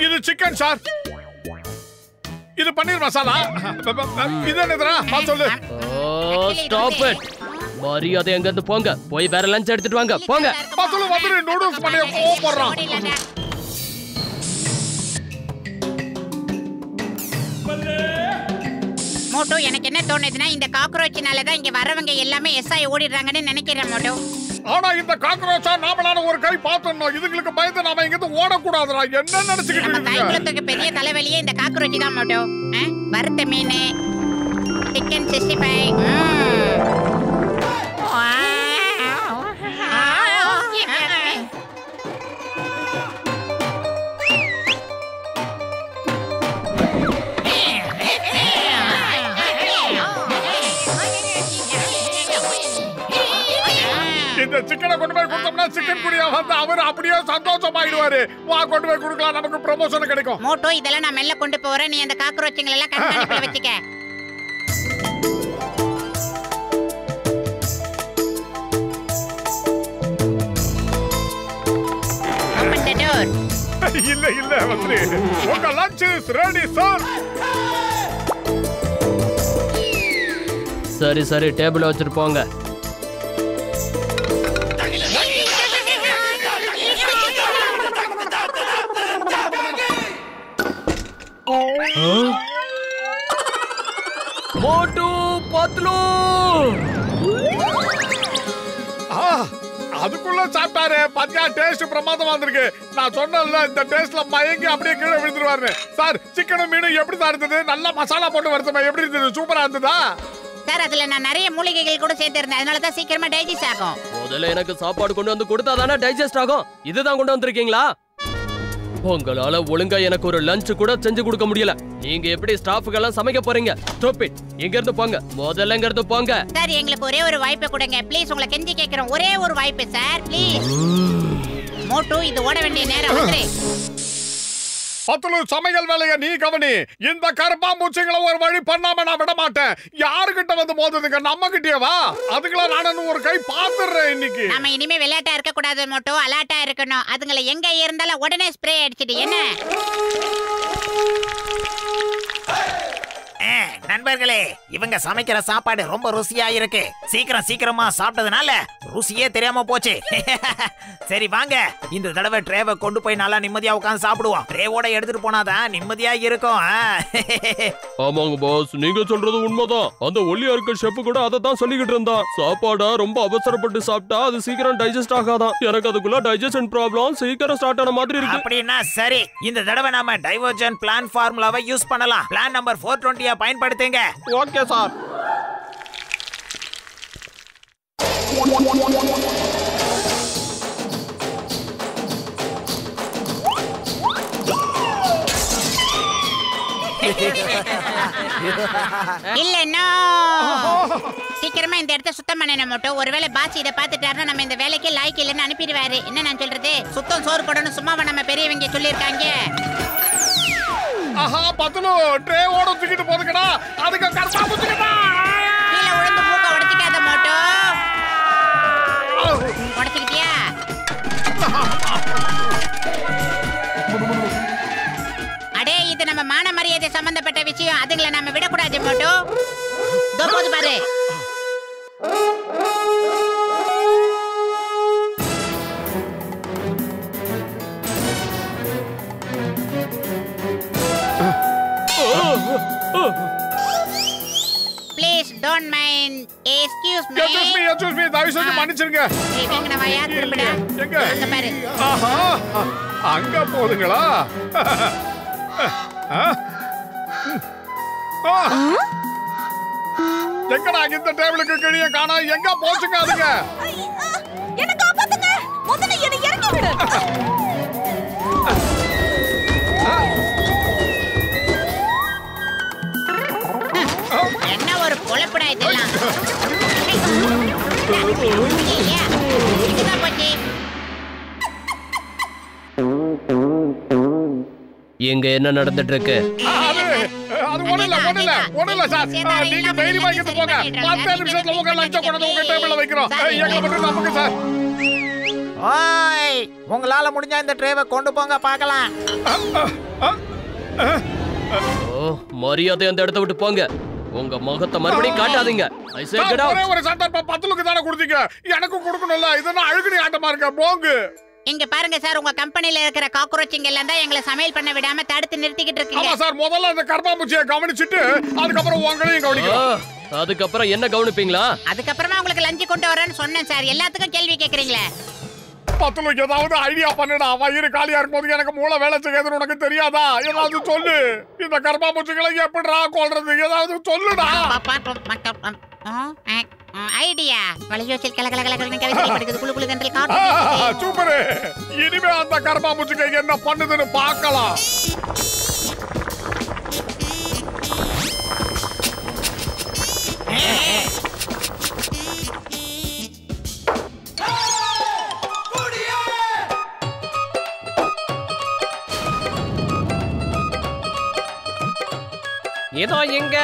இது சிக்கன் சார். இது பன்னீர் மசாலா. இது என்னதுடா? பாத்து சொல்லு. ஓ ஸ்டாப் இட். மரியாதை எங்க இருந்து போங்க. போய் வேற லஞ்ச் எடுத்துட்டு வாங்க. போங்க. பாத்து சொல்லு. வந்து நூடுல்ஸ் பண்ணி போடுறான். மோட்டோ, எனக்கு என்ன தோணுதுன்னா இந்த காக்ரோச்சினால தான் இங்க வரவங்க எல்லாமே எஸ்ஐ ஓடிடுறாங்கன்னு நினைக்கிறேன் மோட்டோ. ஆனா இந்த காக்ரோச்சா நாமளான ஒரு கை பார்த்தோம். இதுங்களுக்கு பயந்து நாம இங்க இருந்து ஓடக்கூடாதுடா. என்ன நினைச்சுக்கிட்டு இருக்கீங்க? தைக்குளத்துக்கு பெரிய தலைவலியே இந்த காக்ரோச்சி தான் மோட்டோ. வறுத்த மீன், சிக்கன் 65. இந்த சிக்கனை கொண்டு போய் கொடுத்தோம்னா சிக்கன் குடியா வந்து அவர் அப்படியே சந்தோஷமாயிடுவாரு. வா கொண்டு போய் கொடுக்கலாம், நமக்கு ப்ரமோஷன் கிடைக்கும். மோட்டோ, இதெல்லாம் நான் மெல்ல கொண்டு போறேன். நீ அந்த காக்ரோச்சுங்களை எல்லாம் கண்காணிப்புல வச்சுக்க. Open the door. இல்ல இல்ல வந்து உங்க லஞ்ச் இஸ் ரெடி சார். சரி சரி, டேபிள் வச்சிட்டு போங்க. மோட்டு பத்லு, அதுக்குள்ள சாப்பிட்டாரு. பாத்தியா டேஸ்ட் பிரமாதமா வந்திருக்கு. நான் சொன்னேன்ல இந்த டேஸ்ட்ல மயங்கி அப்படியே கீழே விழுந்துருவாரு. சார் சிக்கனும் மீனும் எப்படி தான் இருந்தது? நல்லா மசாலா போட்டு வறுத்தமா எப்படி இருந்தது? சூப்பரா இருந்ததா சார்? அதுல நான் நிறைய மூலிகைகள் கூட சேர்த்திருந்தேன். அதனால தான் சீக்கிரமா டைஜஸ்ட் ஆகும். முதல்ல எனக்கு சாப்பாடு கொண்டு வந்து கொடுத்தா தானே டைஜஸ்ட் ஆகும். இதுதான் கொண்டு வந்திருக்கீங்களா? உங்களால ஒழுங்கா எனக்கு ஒரு லஞ்ச் கூட செஞ்சு கொடுக்க முடியல. நீங்க எப்படி ஸ்டாஃப்க்கெல்லாம் சமைக்க போறீங்க? Stop it. இங்க இருந்து போங்க. முதல்ல இங்க இருந்து போங்க. சார் எங்களுக்கு ஒரே ஒரு வாய்ப்பு கொடுங்க ப்ளீஸ். உங்களை கெஞ்சி கேக்குறோம், ஒரே ஒரு வாய்ப்பு சார் ப்ளீஸ். மோட்டு, இது ஓட வேண்டிய நேரம் வந்து. பத்லு, சமையல் வேலையை நீ கவனி. இந்த கருப்பாம்பூச்சிகளை ஒரு வழி பண்ணாம நான் விட மாட்டேன். யாருகிட்ட வந்து மோதுதுங்க? நம்ம கிட்டேவா? அதுக்குள்ள நான் ஒரு கை பாத்துறேன் இன்னைக்கு. நாம இனிமே விளையாட்டா இருக்க கூடாது மோட்டோ, அலர்ட்டா இருக்கணும். அதுங்களை எங்க இருந்தாலும் உடனே ஸ்ப்ரே அடிச்சிடு. என்ன நண்பர்களே, இவங்க சமைக்கிற சாப்பாடு ரொம்ப ருசியா இருக்கு. சீக்கிரமா சாப்பிட்டதுனால ருசியே தெரியாம போச்சு. சரி வாங்க, இந்த தடவை ட்ரேவை கொண்டு போய் நல்லா நிம்மதியா உட்கார்ந்து சாப்பிடுவோம். ட்ரேவோட எடுத்துட்டு போனாதான் நிம்மதியா இருக்கும். ஆமாங்க பாஸ், நீங்க சொல்றது உண்மைதான். அந்த ஒல்லியா இருக்க ஷெஃப் கூட அதை தான் சொல்லிக்கிட்டு இருந்தான். சாப்பாடா ரொம்ப அவசரப்பட்டு சாப்பிட்டா அது சீக்கிரம் டைஜஸ்ட் ஆகாதான். எனக்கு அதுக்குள்ள டைஜஷன் ப்ராப்ளம் சீக்கிரம் ஸ்டார்ட் ஆன மாதிரி இருக்கு. அப்படின்னா சரி, இந்த தடவை நாம டைவர்ஜன் பிளான் ஃபார்முலாவை யூஸ் பண்ணலாம். பிளான் நம்பர் 420 பயன்படுத்துங்க. Okay sir. இல்ல சீக்கிரமா இந்த இடத்த சுத்தம் பண்ணணும் மட்டும். ஒருவேளை பாசி இதை பாத்துட்டாருன்னா நம்ம இந்த வேலைக்கு லாய்க்கு இல்லைன்னு அனுப்பிடுவாரு. என்ன நான் சொல்றது? சுத்தம் சோறு போடணும் சும்மாவா நம்ம பெரியவங்க சொல்லியிருக்காங்க. ஆஹா பத்லு, ட்ரே ஓட தூக்கிட்டு போதுக்கடா. அதுக்கு கர்மா புடிச்சுக்கடா. கீழ விழுந்து மூக்க உடைச்சிக்காத மோட்டோ. உடைச்சிக்கிட்டியா? அடே, இது நம்ம மான மரியாதை சம்பந்தப்பட்ட விஷயம். அதுங்களை நம்ம விடக்கூடாது மோட்டோ. போது பாரு. Don't mind excuse me excuse me தயவு செஞ்சு மன்னிச்சிருங்க. ஏய் வெங்கன வாயா திரும்படா. எங்க அங்க பாரு. ஆஹா அங்க போதுங்களா? எங்கடா இந்த டேபிளுக்கு கீழே காணா? எங்க போச்சுங்க அதுங்க? என்ன காப்பாத்துங்க, முதல்ல என்ன இறக்கி விடு. என்ன ஒரு பொழப்புடா இதெல்லாம். இதுதான் போச்சு. எங்க என்ன நடந்துட்டு இருக்கு? அது ஒண்ணுல சார். நீங்க தைரியமா இங்க போங்க. 10 நிமிஷத்துல உங்க லஞ்ச கொண்டு உங்க டேபிள்ல வைக்கிறோம். எங்க மட்டும் நமக்கு சார். ஓய், உங்களால முடிஞ்சா இந்த ட்ரேவை கொண்டு போங்க பார்க்கலாம். ஓ, மரியாதை அந்த இடத்தை விட்டு போங்க. உங்க முகத்தை மறுபடியும் காட்டாதீங்க. I say get out. ஒரே ஒரு சந்தர்ப்பம் பத்துலுக்கு தான கொடுத்தீங்க. எனக்கு கொடுக்கணும்ல. இதெல்லாம் அழுகுடி ஆட்டமா இருக்க. போங்க. இங்க பாருங்க சார், உங்க கம்பெனில இருக்கிற காக்ரோச்சிங் எல்லாம் தான் எங்களை சமையல் பண்ண விடாம தடுத்து நிறுத்திக்கிட்டு இருக்கீங்க. ஆமா சார், முதல்ல அந்த கர்ப்பாம்பூச்சியை கவனிச்சிட்டு அதுக்கப்புறம் உங்களையும் கவனிக்கணும். அதுக்கப்புறம் என்ன கவனிப்பீங்களா? அதுக்கப்புறமா உங்களுக்கு லஞ்ச் கொண்டு வரேன்னு சொன்னேன் சார். எல்லாத்துக்கும் கேள்வி கேக்குறீங்களே. பத்துலுக்கு ஏதாவது ஐடியா பண்ணுடா. வயிறு காலியா இருக்கும்போது எனக்கு மூளை வேலை செய்யாதுன்னு உனக்கு தெரியாதா? ஏதாவது சொல்லு. இந்த கர்ப்பாம்பூச்சிகளை எப்படிடா கொல்றது? ஏதாவது சொல்லுடா. ஐடியா வளையோசில் கலகலகலகலன்னு கவிதை படிக்குது. குளு குளு கண்டல் காட்டு. சூப்பர். இனிமே அந்த கர்ப்பாம்பூச்சிக்கு என்ன பண்ணுதுன்னு பார்க்கலாம். ஏதோ எங்க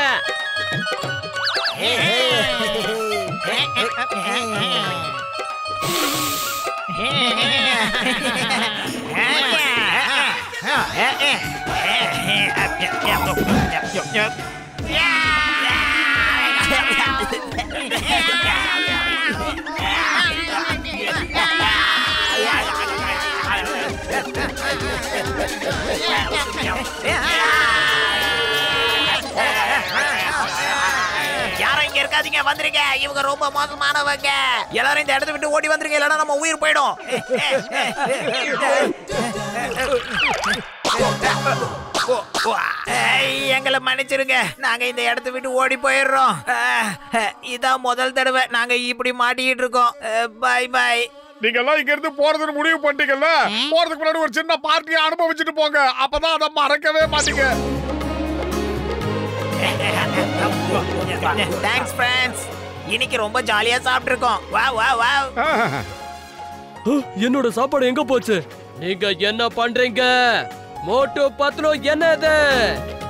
யாரும் இங்க இருக்காதீங்க, வந்துருங்க. இவங்க ரொம்ப மோசமானவங்க. எல்லாரும் இந்த இடத்தை விட்டு ஓடி வந்துருங்க, இல்லைன்னா நம்ம உயிர் போயிடும். எங்களை மன்னிச்சிருங்க, நாங்க இந்த இடத்தை விட்டு ஓடி போயிடுறோம். இதான் முதல் தடவை நாங்க இப்படி மாட்டிக்கிட்டு இருக்கோம். Bye bye. நீங்க எல்லாம் இங்க இருந்து போறதுன்னு முடிவு பண்ணிட்டீங்கல்ல? போறதுக்கு முன்னாடி ஒரு சின்ன பார்ட்டியை அனுபவிச்சுட்டு போங்க. அப்பதான் அதை மறக்கவே மாட்டீங்க. Thanks friends. இன்னைக்கு ரொம்ப ஜாலியா சாப்பிட்டு இருக்கோம். வா வா வா. என்னோட சாப்பாடு எங்க போச்சு? நீங்க என்ன பண்றீங்க? மோட்டு பத்லு என்னது?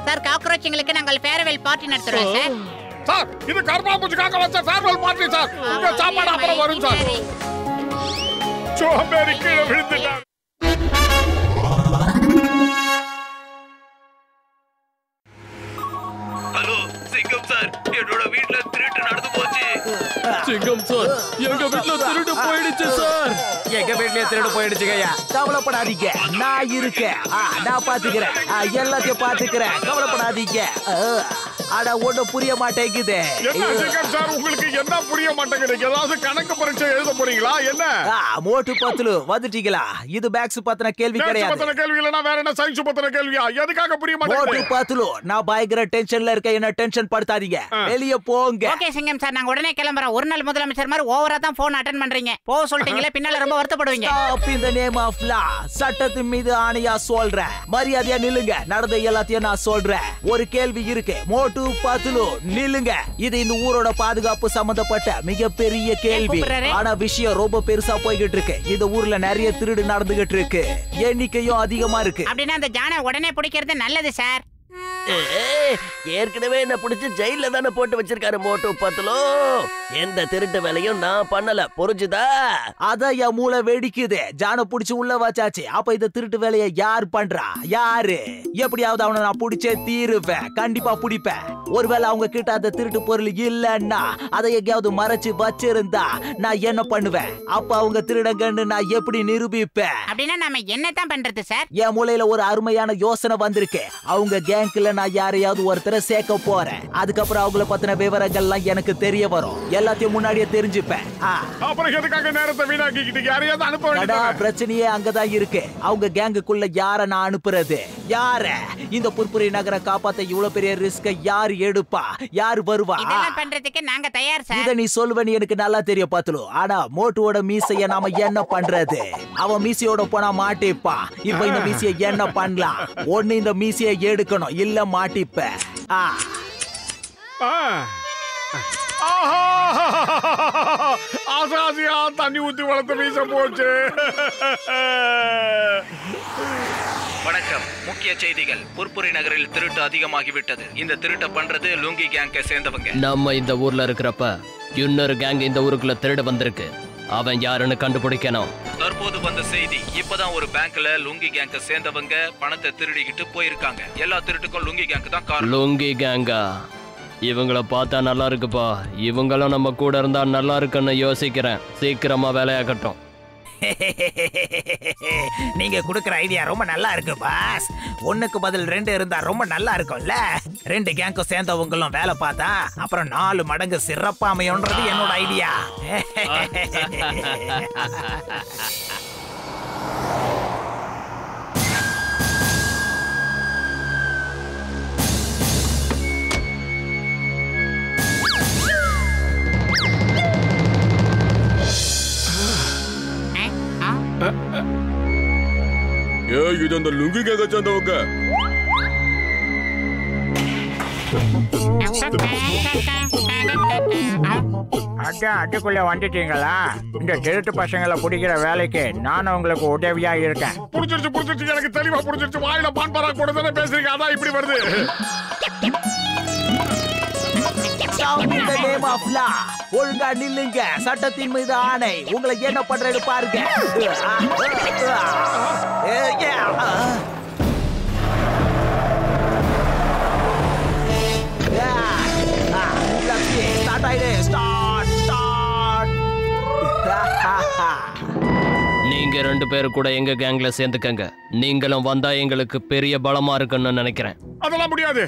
சார், காக்ரோச்சிங்களுக்கு நாங்கள் ஃபேர்வெல் பார்ட்டி நடத்துறோம் சார். சார், இது கர்ப்பாம்பூச்சிக்காக வச்ச ஃபேர்வெல் பார்ட்டி சார். உங்க சாப்பாடு அப்புறம் வரும் சார். சோம்பேறி கீழே விழுந்துட்டார். ஹலோ சிங்கம் சார், என்னோட வீட்ல திருட்டு நடந்து போச்சு. சிங்கம் சார், எங்க வீட்ல திருடு போயிடுச்சு சார். எங்க வீட்லயே திருடு போயிடுச்சுங்கய்யா. கவலைப்படாதீங்க, நான் இருக்கேன். நான் பாத்துக்கிறேன். எல்லாத்தையும் பாத்துக்கிறேன். கவலைப்படாதீங்க. அட ஒண்ணு புரிய மாட்டேங்குது. என்ன சிங்கம் சார், உங்களுக்கு என்ன புரிய மாட்டேங்குது? ஏதாவது கணக்கு பரீட்சை எழுத போறீங்களா என்ன? மோட்டு பத்துலு வந்துட்டீங்களா? இது பேக்ஸ் பத்தின கேள்வி கிடையாது. பத்தின கேள்வி இல்லனா வேற என்ன சயின்ஸ் பத்தின கேள்வியா? எதுக்காக புரிய மாட்டேங்குது? மோட்டு பத்துலு, நான் பயங்கர டென்ஷன்ல இருக்கேன். என்ன டென்ஷன் படுத்தாதீங்க. வெளிய போங்க. ஓகே சிங்கம் சார், நாங்க உடனே கிளம்புறோம். ஒரு நாள் முதலமைச்சர் மாதிரி ஓவரா தான் போன் அட்டெண்ட் பண்றீங்க. போக சொல்லிட்டீங்களே, பின்னால ரொம்ப வருத்தப்படுவீங்க. Stop in the name of law. சட்டத்தின் மீது ஆணையா சொல்றேன். மரியாதையா நில்லுங்க. நடந்த எல்லாத்தையும் நான் சொல்றேன். ஒரு கேள்வி இருக்கு. மோட்டு பத்துலு நில்லுங்க. இது இந்த ஊரோட பாதுகாப்பு சம்பந்தப்பட்ட மிகப்பெரிய கேள்வி. ஆனா விஷயம் ரொம்ப பெருசா போய்கிட்டு இருக்கு. இந்த ஊர்ல நிறைய திருடு நடந்துகிட்டு இருக்கு. எண்ணிக்கையும் அதிகமா இருக்கு. அப்படின்னா அந்த ஜானை உடனே பிடிக்கிறது நல்லது சார். ஏற்கனவே என்ன பிடிச்சு ஜெயில தானே போட்டு வச்சிருக்காரு மோட்டு பத்துலோ. எந்த திருட்டு வேலையும் நான் பண்ணல, புரிஞ்சுதா? அதான் என் மூளை வெடிக்குது. ஜான புடிச்சு உள்ள வச்சாச்சு. அப்ப இந்த திருட்டு வேலையை யார் பண்றா? யாரு? எப்படியாவது அவனை நான் புடிச்சே தீருவேன். கண்டிப்பா புடிப்பேன். ஒருவேளை அவங்க கிட்ட அந்த திருட்டு பொருள் இல்லன்னா அதை எங்கேயாவது மறைச்சு வச்சிருந்தா நான் என்ன பண்ணுவேன்? அப்ப அவங்க திருடங்கன்னு நான் எப்படி நிரூபிப்பேன்? அப்படின்னா நாம என்னதான் பண்றது சார்? என் மூளையில ஒரு அருமையான யோசனை வந்திருக்கு. அவங்க கேங்க்ல நான் யாரையாவது ஒருத்தரை சேர்க்க போறேன். அதுக்கப்புறம் அவங்கள பத்தின விவரங்கள்லாம் எனக்கு தெரிய வரும். எல்லாத்தையும் முன்னாடியே தெரிஞ்சுப்பேன். அப்புறம் எதுக்காக நேரத்தை வீணாக்கிக்கிட்டு யாரையாவது அனுப்ப வேண்டியது? பிரச்சனையே அங்கதான் இருக்கு. அவங்க கேங்குக்குள்ள யார நான் அனுப்புறது? யார? இந்த புர்புரி நகரை காப்பாத்த இவ்வளவு பெரிய ரிஸ்க யார் எடுப்பா? யார் வருவா? இதெல்லாம் பண்றதுக்கு நாங்க தயார் சார். இத நீ சொல்வன்னு எனக்கு நல்லா தெரியும் பாத்துலு. ஆனா மோட்டுவோட மீசைய நாம என்ன பண்றது? அவன் மீசையோட போனா மாட்டிப்பா. இப்ப இந்த மீசைய என்ன பண்ணலாம்? ஒண்ணு இந்த மீசைய எடுக்கணும், இல்ல மாட்டிப்ப. ஆசாசியா தண்ணி ஊத்தி வளர்த்த மீச போச்சு. வணக்கம். முக்கிய செய்திகள். புர்புரி நகரில் திருட்டு அதிகமாகிவிட்டது. இந்த திருட்ட பண்றது லுங்கி கேங்கை சேர்ந்தவங்க. நம்ம இந்த ஊர்ல இருக்கிறப்ப இன்னொரு கேங் இந்த ஊருக்குள்ள திருட வந்திருக்கு. அவன் யாருன்னு கண்டுபிடிக்கணும். தற்போது வந்த செய்தி, இப்பதான் ஒரு பேங்க்ல லுங்கி கேங்கை சேர்ந்தவங்க பணத்தை திருடிக்கிட்டு போயிருக்காங்க. எல்லா திருட்டுக்கும் லுங்கி கேங்க் தான் காரணம். லுங்கி கேங்கா? இவங்கள பார்த்தா நல்லா இருக்குப்பா. இவங்களும் நம்ம கூட இருந்தா நல்லா இருக்குன்னு யோசிக்கிறேன். சீக்கிரமா வேலையாகட்டும். நீங்க குடுக்கிற ஐடியா ரொம்ப நல்லா இருக்கு பாஸ். ஒண்ணுக்கு பதில் 2 இருந்தா ரொம்ப நல்லா இருக்கும்ல. 2 கேங்கும் சேர்ந்தவங்களும் வேலை பார்த்தா அப்புறம் 4 மடங்கு சிறப்பா அமையும்ன்றது என்னோட ஐடியா. இது அந்த லுங்கி கேங்க சேர்ந்தவங்க. அதுக்குள்ள வந்துட்டீங்களா? இந்த திருட்டு பசங்களை பிடிக்கிற வேலைக்கு நானும் உங்களுக்கு உதவியா இருக்கேன். புடிச்சிருச்சு எனக்கு தெளிவா புடிச்சிருச்சு. வாயில பான்பரா கூட தானே பேசுறீங்க, அதான் இப்படி வருது. ஒழுங்கா நில்லுங்க. சட்டத்தின் மீது ஆணை. உங்களை என்ன பண்றேன்னு பாருங்க. நீங்க 2 பேரும் கூட எங்க கேங்ல சேர்ந்துக்கங்க. நீங்களும் வந்தா எங்களுக்கு பெரிய பலமா இருக்குன்னு நினைக்கிறேன். அதெல்லாம் முடியாது.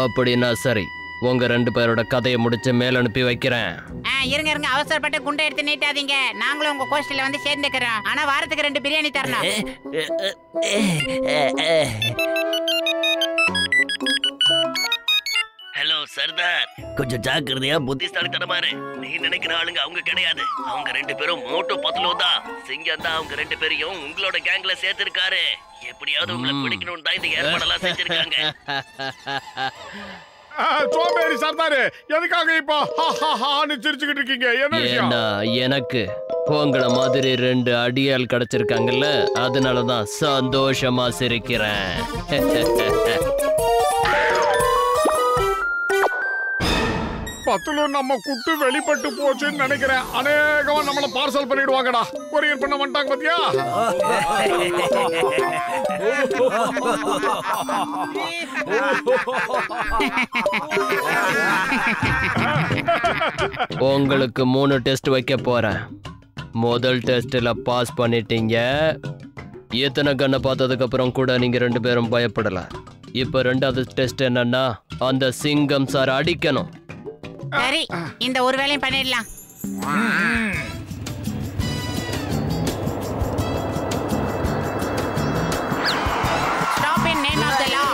அப்படின்னா சரி, உங்க 2 பேரோட கதையை முடிச்சு மேல அனுப்பி வைக்கிறேன். இருங்க அவசரப்பட்டு குண்டை எடுத்து நீட்டாதீங்க. நாங்களும் உங்க கோஸ்டல்ல வந்து சேர்ந்துக்கிறோம். ஆனா வாரத்துக்கு 2 பிரியாணி தரணும். ஹலோ சர்தார், கொஞ்சம் ஜாக்கிரதையா புத்திசாலித்தனமா இரு. நீ நினைக்கிற ஆளுங்க அவங்க கிடையாது. அவங்க 2 பேரும் மோட்டோ பத்லோ தான். சிங்கம் தான் அவங்க 2 பேரையும் உங்களோட கேங்ல சேர்த்திருக்காரு. எப்படியாவது உங்களை பிடிக்கணும்னு தான் இந்த ஏற்பாடெல்லாம் செஞ்சிருக்காங்க. சோம்பேறி சர்தாரு, எதுக்காக இப்போ சிரிச்சுக்கிட்டு இருக்கீங்க? ஏன்னா எனக்கு உங்கள மாதிரி 2 அடியால் கிடைச்சிருக்காங்கல்ல, அதனாலதான் சந்தோஷமா சிரிக்கிறேன். பத்துல நம்ம குட்டு வெளிப்பட்டு போச்சுன்னு நினைக்கிறேன். அநேகமா நம்மள பார்சல் பண்ணிடுவாங்கடா. கொரியர் பண்ண வந்துட்டாங்க பாத்தியா? உங்களுக்கு 3 டெஸ்ட் வைக்க போறேன். முதல் டெஸ்ட்ல பாஸ் பண்ணிட்டீங்க. எத்தனை கண்ணை பார்த்ததுக்கு அப்புறம் கூட நீங்க 2 பேரும் பயப்படல. இப்ப 2வது டெஸ்ட் என்னன்னா, அந்த சிங்கம் சார் அடிக்கணும். சரி, இந்த ஒரு வேலையும் பண்ணிடலாம். Stop in name of the law.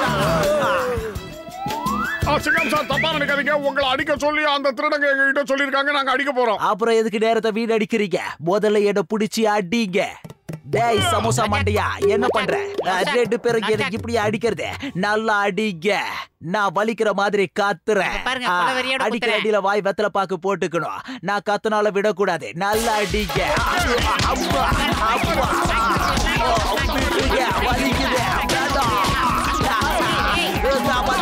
சிங்கம் சார், தப்பா நினைக்காதீங்க. உங்களை அடிக்க சொல்லி அந்த திருடங்க எங்ககிட்ட சொல்லிருக்காங்க. நாங்க அடிக்க போறோம். அப்புறம் எதுக்கு நேரத்தை வீணடிக்கிறீங்க? முதல்ல என்ன புடிச்சு அடிங்க. டேய் சமோசா மண்டையா, என்ன பண்ற? 2 பேரும் எனக்கு இப்படி அடிக்கிறது? நல்லா அடிங்க. நான் வலிக்கிற மாதிரி கத்துறேன். அடிக்கிற அடியில வாய் வெத்தலை பாக்கு போட்டுக்கணும். நான் கத்துனால விடக்கூடாது. நல்லா அடிங்க. வலிக்குது. 4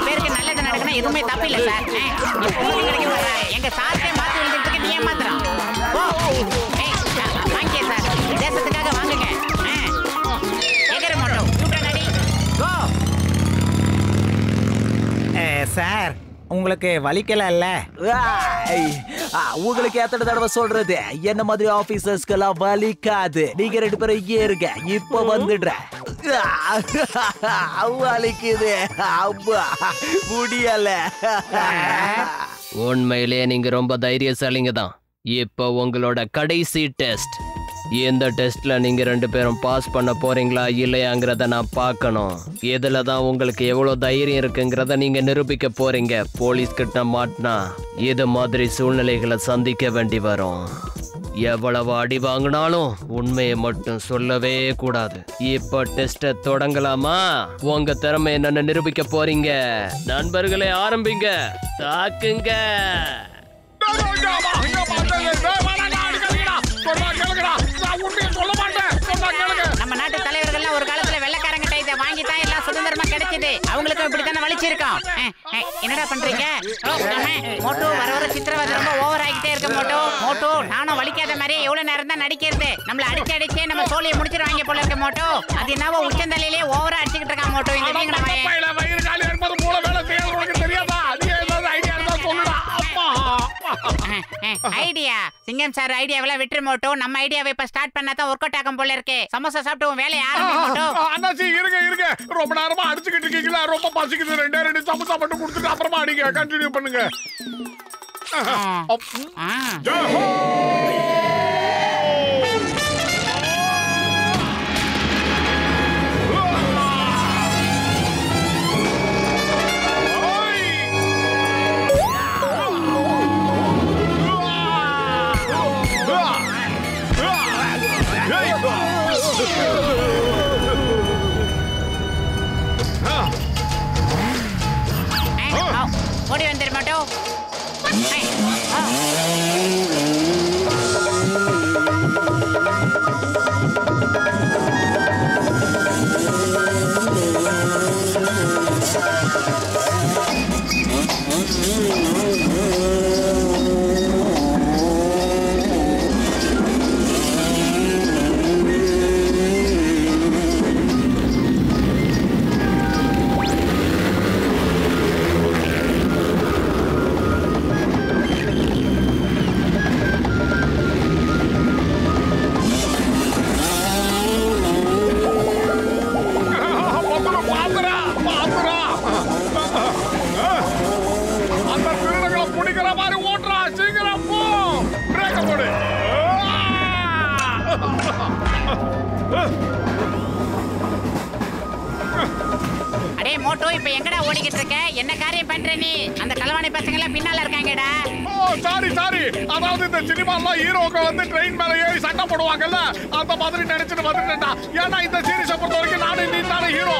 பேருக்கு நல்லது நடக்குன்னா எதுவுமே தப்பில்லை சார். எங்க சார்ட்டே மாத்தி விழுந்துட்டு நீ ஏமாத்துறான். வாங்கிக்க சார், தேசத்துக்காக வாங்குங்க. எகர மாட்டோம். சார், உங்களுக்கு வலிக்கல? உங்களுக்கு எத்தனை தடவை சொல்றது? என்ன மாதிரி ஆபீசர்ஸ்க்கெல்லாம் வலிக்காது. நீங்க 2 பேரும் இங்கே இருங்க. இப்ப வந்துடுறேன். வலிக்குது. அப்பா முடியல. உண்மையிலேயே நீங்க ரொம்ப தைரியசாலிங்க தான். இப்போ உங்களோட கடைசி டெஸ்ட். இந்த டெஸ்ட்ல நீங்க 2 பேரும் பாஸ் பண்ண போறீங்களா இல்லையாங்கிறத நான் பார்க்கணும். இதுல தான் உங்களுக்கு எவ்வளவு தைரியம் இருக்குங்கிறத நீங்க நிரூபிக்க போறீங்க. போலீஸ் கிட்ட மாட்டினா இது மாதிரி சூழ்நிலைகளை சந்திக்க வேண்டி வரும். எவ்வளவு அடி வாங்கினாலும் உண்மையை மட்டும் சொல்லவே கூடாது. இப்ப டெஸ்ட தொடங்கலாமா? உங்க திறமை என்னன்னு நிரூபிக்க போறீங்க. நண்பர்களே ஆரம்பிங்க. தாக்குங்க. நம்ம நாட்டு தலைவர்கள் ஒரு காலத்துல வெள்ளக்காரங்கிட்ட இதை வாங்கித்தான் எல்லாம் சுதந்திரமா கிடைச்சது. அவங்களுக்கு இப்படித்தானே வலிச்சிருக்கோம். என்னடா பண்றீங்க? மோட்டு வர வர சித்திரவதை ரொம்ப ஓவர் ஆகிட்டே இருக்க. மோட்டு நானும் வலிக்காத மாதிரி எவ்வளவு நேரம் தான் நடிக்கிறது? நம்மள அடிச்சே நம்ம சோழியை முடிச்சிருவாங்க போல இருக்க. மோட்டு அது என்னவோ உச்சந்தலையிலே ஓவரா அடிச்சுக்கிட்டு இருக்கான். மோட்டு இங்க ஐடியா சிங்கம் சார் ஐடியாவெல்லாம் விட்டுரு. மோட்டோ நம்ம ஐடியாவை இப்ப ஸ்டார்ட் பண்ணா தான் ஒர்க் அவுட் ஆகும் போல இருக்கு. சமோசா சாப்பிட்டு வேலையை ஆரம்பிக்கட்டும். அண்ணாச்சி இருங்க ரொம்ப நேரமா அடிச்சுக்கிட்டு இருக்கீங்களா? ரொம்ப பசிக்குது. 2 சமோசா மட்டும் கொடுத்துட்டு அப்புறமா அடிங்க. கண்டினியூ பண்ணுங்க. ஓடி வந்துரு மாட்டோ. அடே மோட்டோ இப்ப எங்கடா ஓடிக்கிட்டு இருக்க? என்ன காரியம் பண்ற நீ? அந்த கலவாணி பசங்க எல்லாம் பின்னால இருக்காங்கடா. சாரி அதாவது இந்த சினிமால ஹீரோக்கள் வந்து ட்ரெயின் மேல ஏறி சண்டை போடுவாங்கல்ல, அந்த மாதிரி நினைச்சிட்டு வந்துட்டேன்டா. ஏன்னா இந்த சீரிஸை பொறுத்த வரைக்கும் நானே நீ தானே ஹீரோ.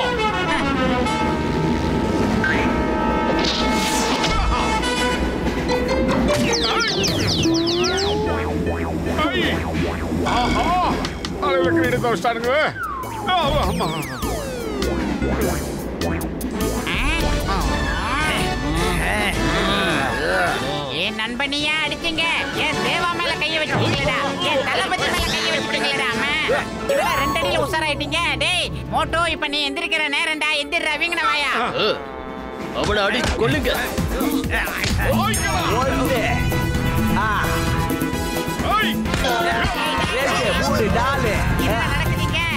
அவளுக்கு எடுத்து வச்சிட்டானுங்க. ஏன் நண்பனியா அடிச்சீங்க? ஏன் தேவா மேல கைய வச்சுட்டீங்களா? ஏன் தளபதி மேல கைய வச்சுட்டீங்களா? இவங்க 2 அடியில உசாராயிட்டீங்க. டேய் மோட்டோ இப்ப நீ எந்திரிக்கிற நேரம்டா. எந்திரா வீங்கன வாயா. அவனை அடி கொல்லுங்க.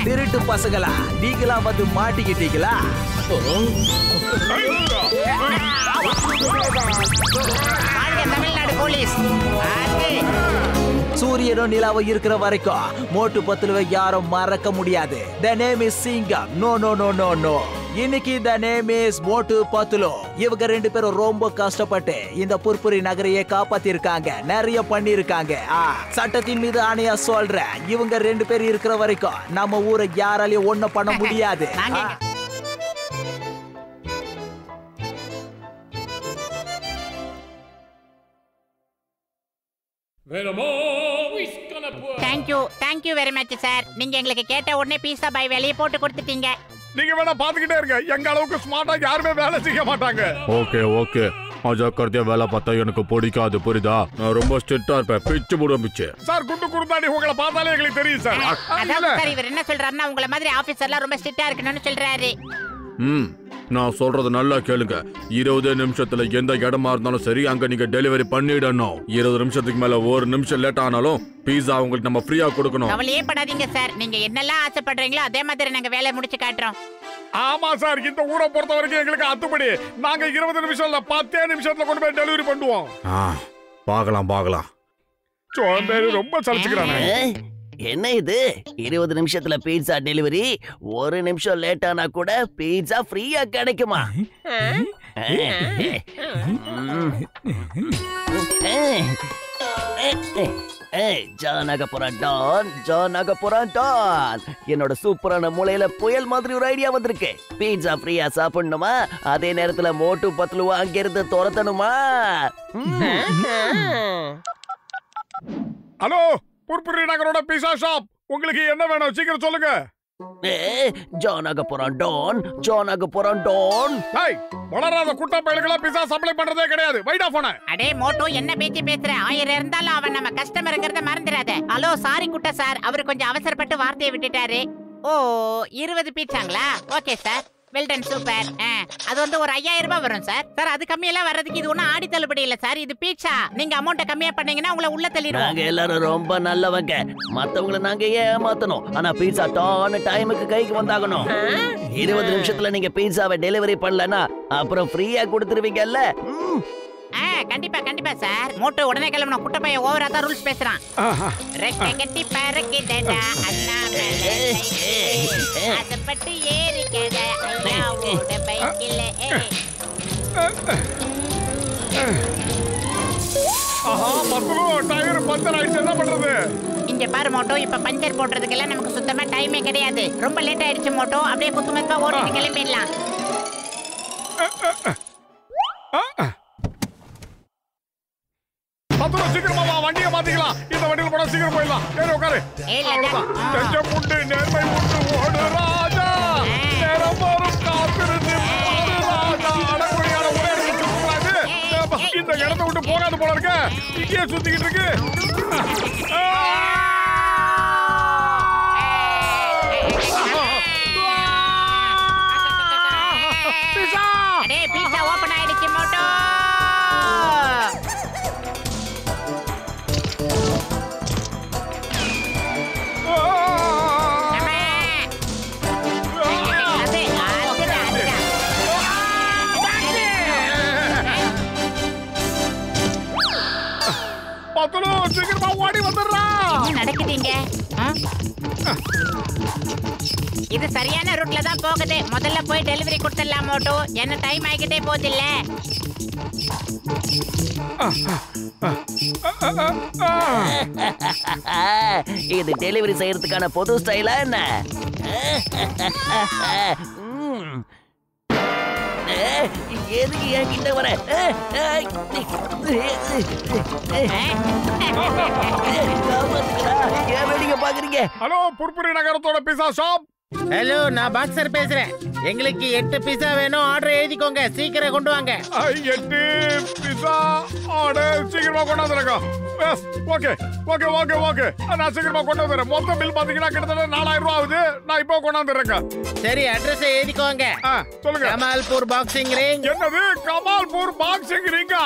திருட்டு பசங்களா நீங்களா வந்து மாட்டிக்கிட்டீங்களா? தமிழ்நாடு போலீஸ். சூரியனும் நிலாவும் இருக்கிற வரைக்கும் மோட்டு பத்துலுவை யாரும் மறக்க முடியாது. The name is சிங்கம். No. இன்னைக்கு the name is மோட்டு பத்துலு. இவங்க 2 பேரும் ரொம்ப கஷ்டப்பட்டு இந்த புர்புரி நகரையே காப்பாத்தி இருக்காங்க. நிறைய பண்ணி இருக்காங்க. சட்டத்தின் மீது ஆணையா சொல்றேன், இவங்க 2 பேர் இருக்கிற வரைக்கும் நம்ம ஊரை யாராலையும் ஒண்ணும் பண்ண முடியாது. Thank you very much sir. நீங்க எங்களுக்கு கேட்ட உடனே பீஸா பாய் வேலையை போட்டு கொடுத்துட்டீங்க. நீங்க வேணா பாத்துக்கிட்டே இருங்க. எங்க அளவுக்கு ஸ்மார்ட்டா யாருமே வேலை செய்ய மாட்டாங்க. ஓகே மஜாக்கர்தியா வேலை பார்த்தா எனக்கு பிடிக்காது, புரியுதா? நான் ரொம்ப ஸ்ட்ரிக்டா இருப்பேன். பிச்சு போடுவேன் பிச்சு. சார் குண்டு குடுத்தாடி உங்களை பார்த்தாலே எங்களுக்கு தெரியும் சார். அதான் சார் இவர் என்ன சொல்றாருன்னா உங்கள மாதிரி ஆபீசர்லாம் ரொம்ப ஸ்ட்ரிக்ட்டா இருக்கணும்னு சொல்றாரு. நான் சொல்றது நல்லா கேளுங்க. 20 நிமிஷத்துல எந்த இடமா இருந்தாலும் சரி அங்க நீங்க டெலிவரி பண்ணிடணும். 20 நிமிஷத்துக்கு மேல 1 நிமிஷம் லேட் ஆனாலும் பீஸா உங்களுக்கு நம்ம ஃப்ரீயா கொடுக்கணும். கவலையே படாதீங்க சார். நீங்க என்னெல்லாம் ஆசைப்படுறீங்களோ அதே மாதிரி நாங்க வேலையை முடிச்சு காட்டுறோம். ஆமா சார், இந்த ஊரை பொறுத்த வரைக்கும் எங்களுக்கு அத்துப்படி. நாங்க 20 நிமிஷம் இல்ல 10 நிமிஷத்துல கொண்டு போய் டெலிவரி பண்ணுவோம். பார்க்கலாம். சோம்பேறி ரொம்ப சலிச்சுக்கிறானே. என்ன இது 20 நிமிஷத்துல பீட்சா டெலிவரி, 1 நிமிஷம் லேட் ஆனா கூட பீட்சா ஃப்ரீயா கிடைக்குமா? என்னோட சூப்பரான மூளையில புயல் மாதிரி ஒரு ஐடியா வந்திருக்கு. பீட்சா ஃப்ரீயா சாப்பிடணுமா, அதே நேரத்துல மோட்டு பத்லுவா அங்கிருந்து துரத்தணுமா? ஹலோ, புர்புரி நகரோட பீஸா ஷாப், உங்களுக்கு என்ன வேணும் சீக்கிரம் சொல்லுங்க. வளராத குட்டா பயலுகளா பீஸா சப்ளை பண்றதே கிடையாது. வைடா போன. அடே மோட்டோ, என்ன பேச்சு பேசுற? 1000 இருந்தாலும் அவன் நம்ம கஸ்டமர்ங்கறத மறந்துடாத. ஹலோ, சாரி குட்டா சார், அவர் கொஞ்சம் அவசரப்பட்டு வார்த்தையை விட்டுட்டாரு. ஓ, 20 பீட்சாங்களா? Okay sir, well done, super. அது வந்து ஒரு 5000 ரூபாய் வரும் சார். சார், அது கம்மியெல்லாம் வர்றதுக்கு இது ஒன்றும் ஆடி தள்ளுபடி இல்ல சார், இது பீட்சா. நீங்க அமௌண்ட்டை கம்மியா பண்ணீங்கன்னா உங்களை உள்ள தள்ளிடுவோம். நாங்க எல்லாரும் ரொம்ப நல்லவங்க, மத்தவங்கள நாங்க ஏமாத்தணும். ஆனா பீட்சா டான டைமுக்கு கைக்கு வந்தாகணும். 20 நிமிஷத்துல நீங்க பீட்சாவை டெலிவரி பண்ணலனா அப்புறம் ஃப்ரீயா கொடுத்துருவீங்கல்ல? கண்டிப்பா கண்டிப்பா சார். மோட்டோ உடனே கிளம்பணும். குட்ட பையன் ஓவரா தான் ரூல்ஸ் பேசுறான். ரெக்க கட்டி பறக்குதடா அண்ணா மேலே அதப்பட்டு ஏறிக்கட ஐயாவோட பைக்கில. டயர் பஞ்சர் ஆயிடுச்சு, என்ன பண்றது? இங்க பாரு மோட்டோ, இப்ப பஞ்சர் போடுறதுக்கெல்லாம் நமக்கு சுத்தமா டைமே கிடையாது. ரொம்ப லேட் ஆயிடுச்சு மோட்டோ, அப்படியே குத்துமத்தா ஓட்டிட்டு கிளம்பிடலாம். சீக்கிரமா வா, வண்டியை மாத்திக்கலாம். இந்த வண்டியில போனா சீக்கிரம் போயிடலாம். ஏறி உட்காரு. நெஞ்சம் உண்டு, நேர்மை உண்டு, ஓடு ராஜா. நேரம் வரும் காத்திருந்து பாரு ராஜா. அடக்குடியான ஒரே இடத்துல சுத்தக்கூடாது. இந்த இடத்தை விட்டு போகாது போல இருக்க. இங்கேயே சுத்திக்கிட்டு இருக்கு. பீட்சா ஓபன் ஆயிடுச்சு மோட்டோ. சீக்கிரமா ஓடி வந்துடுறா. நடக்குதுங்க. இது சரியான ரூட்ல தான் போகுது. முதல்ல போய் டெலிவரி கொடுத்துடலாம் மோட்டோ, என்ன டைம் ஆகிட்டே போகுது இல்ல? இது டெலிவரி செய்யறதுக்கான பொது ஸ்டைலா என்ன? எதுக்கு என்கிட்ட வர? பாக்குறீங்க? ஹலோ, புர்புரி நகரத்தோட பீஸா ஷாப். ஹலோ, நான் பாக்ஸர் பேசுறேன். எங்களுக்கு 8 பீஸா வேணும். ஆர்டர் எழுதிக்கோங்க, சீக்கிரம் கொண்டு வாங்க. 8 பீஸா ஆர்டர் சீக்கிரமா கொண்டு வந்துருங்க. Yes, okay okay okay okay, நான் சீக்கிரமா கொண்டு வந்துறேன். மொத்த பில் பாத்தீங்கன்னா கிட்டத்தட்ட 4000 ரூபாய் ஆகுது. நான் இப்போ கொண்டு வந்துறேங்க. சரி, அட்ரஸ் எழுதிக்கோங்க. சொல்லுங்க. Kamalpur boxing ring. என்னது கமால்பூர் பாக்ஸிங் ரிங்கா?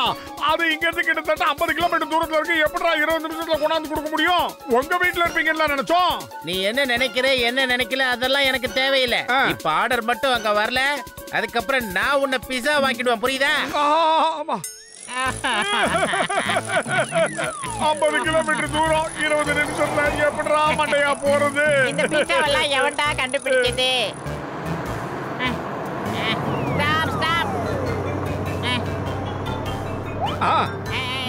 அது இங்க இருந்து கிட்டத்தட்ட 50 கிலோமீட்டர் தூரத்துல இருக்கு. எப்படிடா 20 நிமிஷத்துல கொண்டாந்து கொடுக்க முடியும்? உங்க வீட்ல இருப்பீங்கன்னு நினைச்சோம். நீ என்ன நினைக்கிற என்ன நினைக்கல அதெல்லாம் எனக்கு தேவையில்லை. இப்ப ஆர்டர் மட்டும் அங்க வரல, அதுக்கப்புறம் நான் உன்னை பிஸா வாங்கிடுவேன், புரியுதா? ஆமா. 50 கிலோமீட்டர் தூரம் 20 நிமிஷத்துல எப்படிடா மண்டையா போறது? இந்த பீஸாவெல்லாம் எவன்டா கண்டுபிடிச்சது? Stop stop.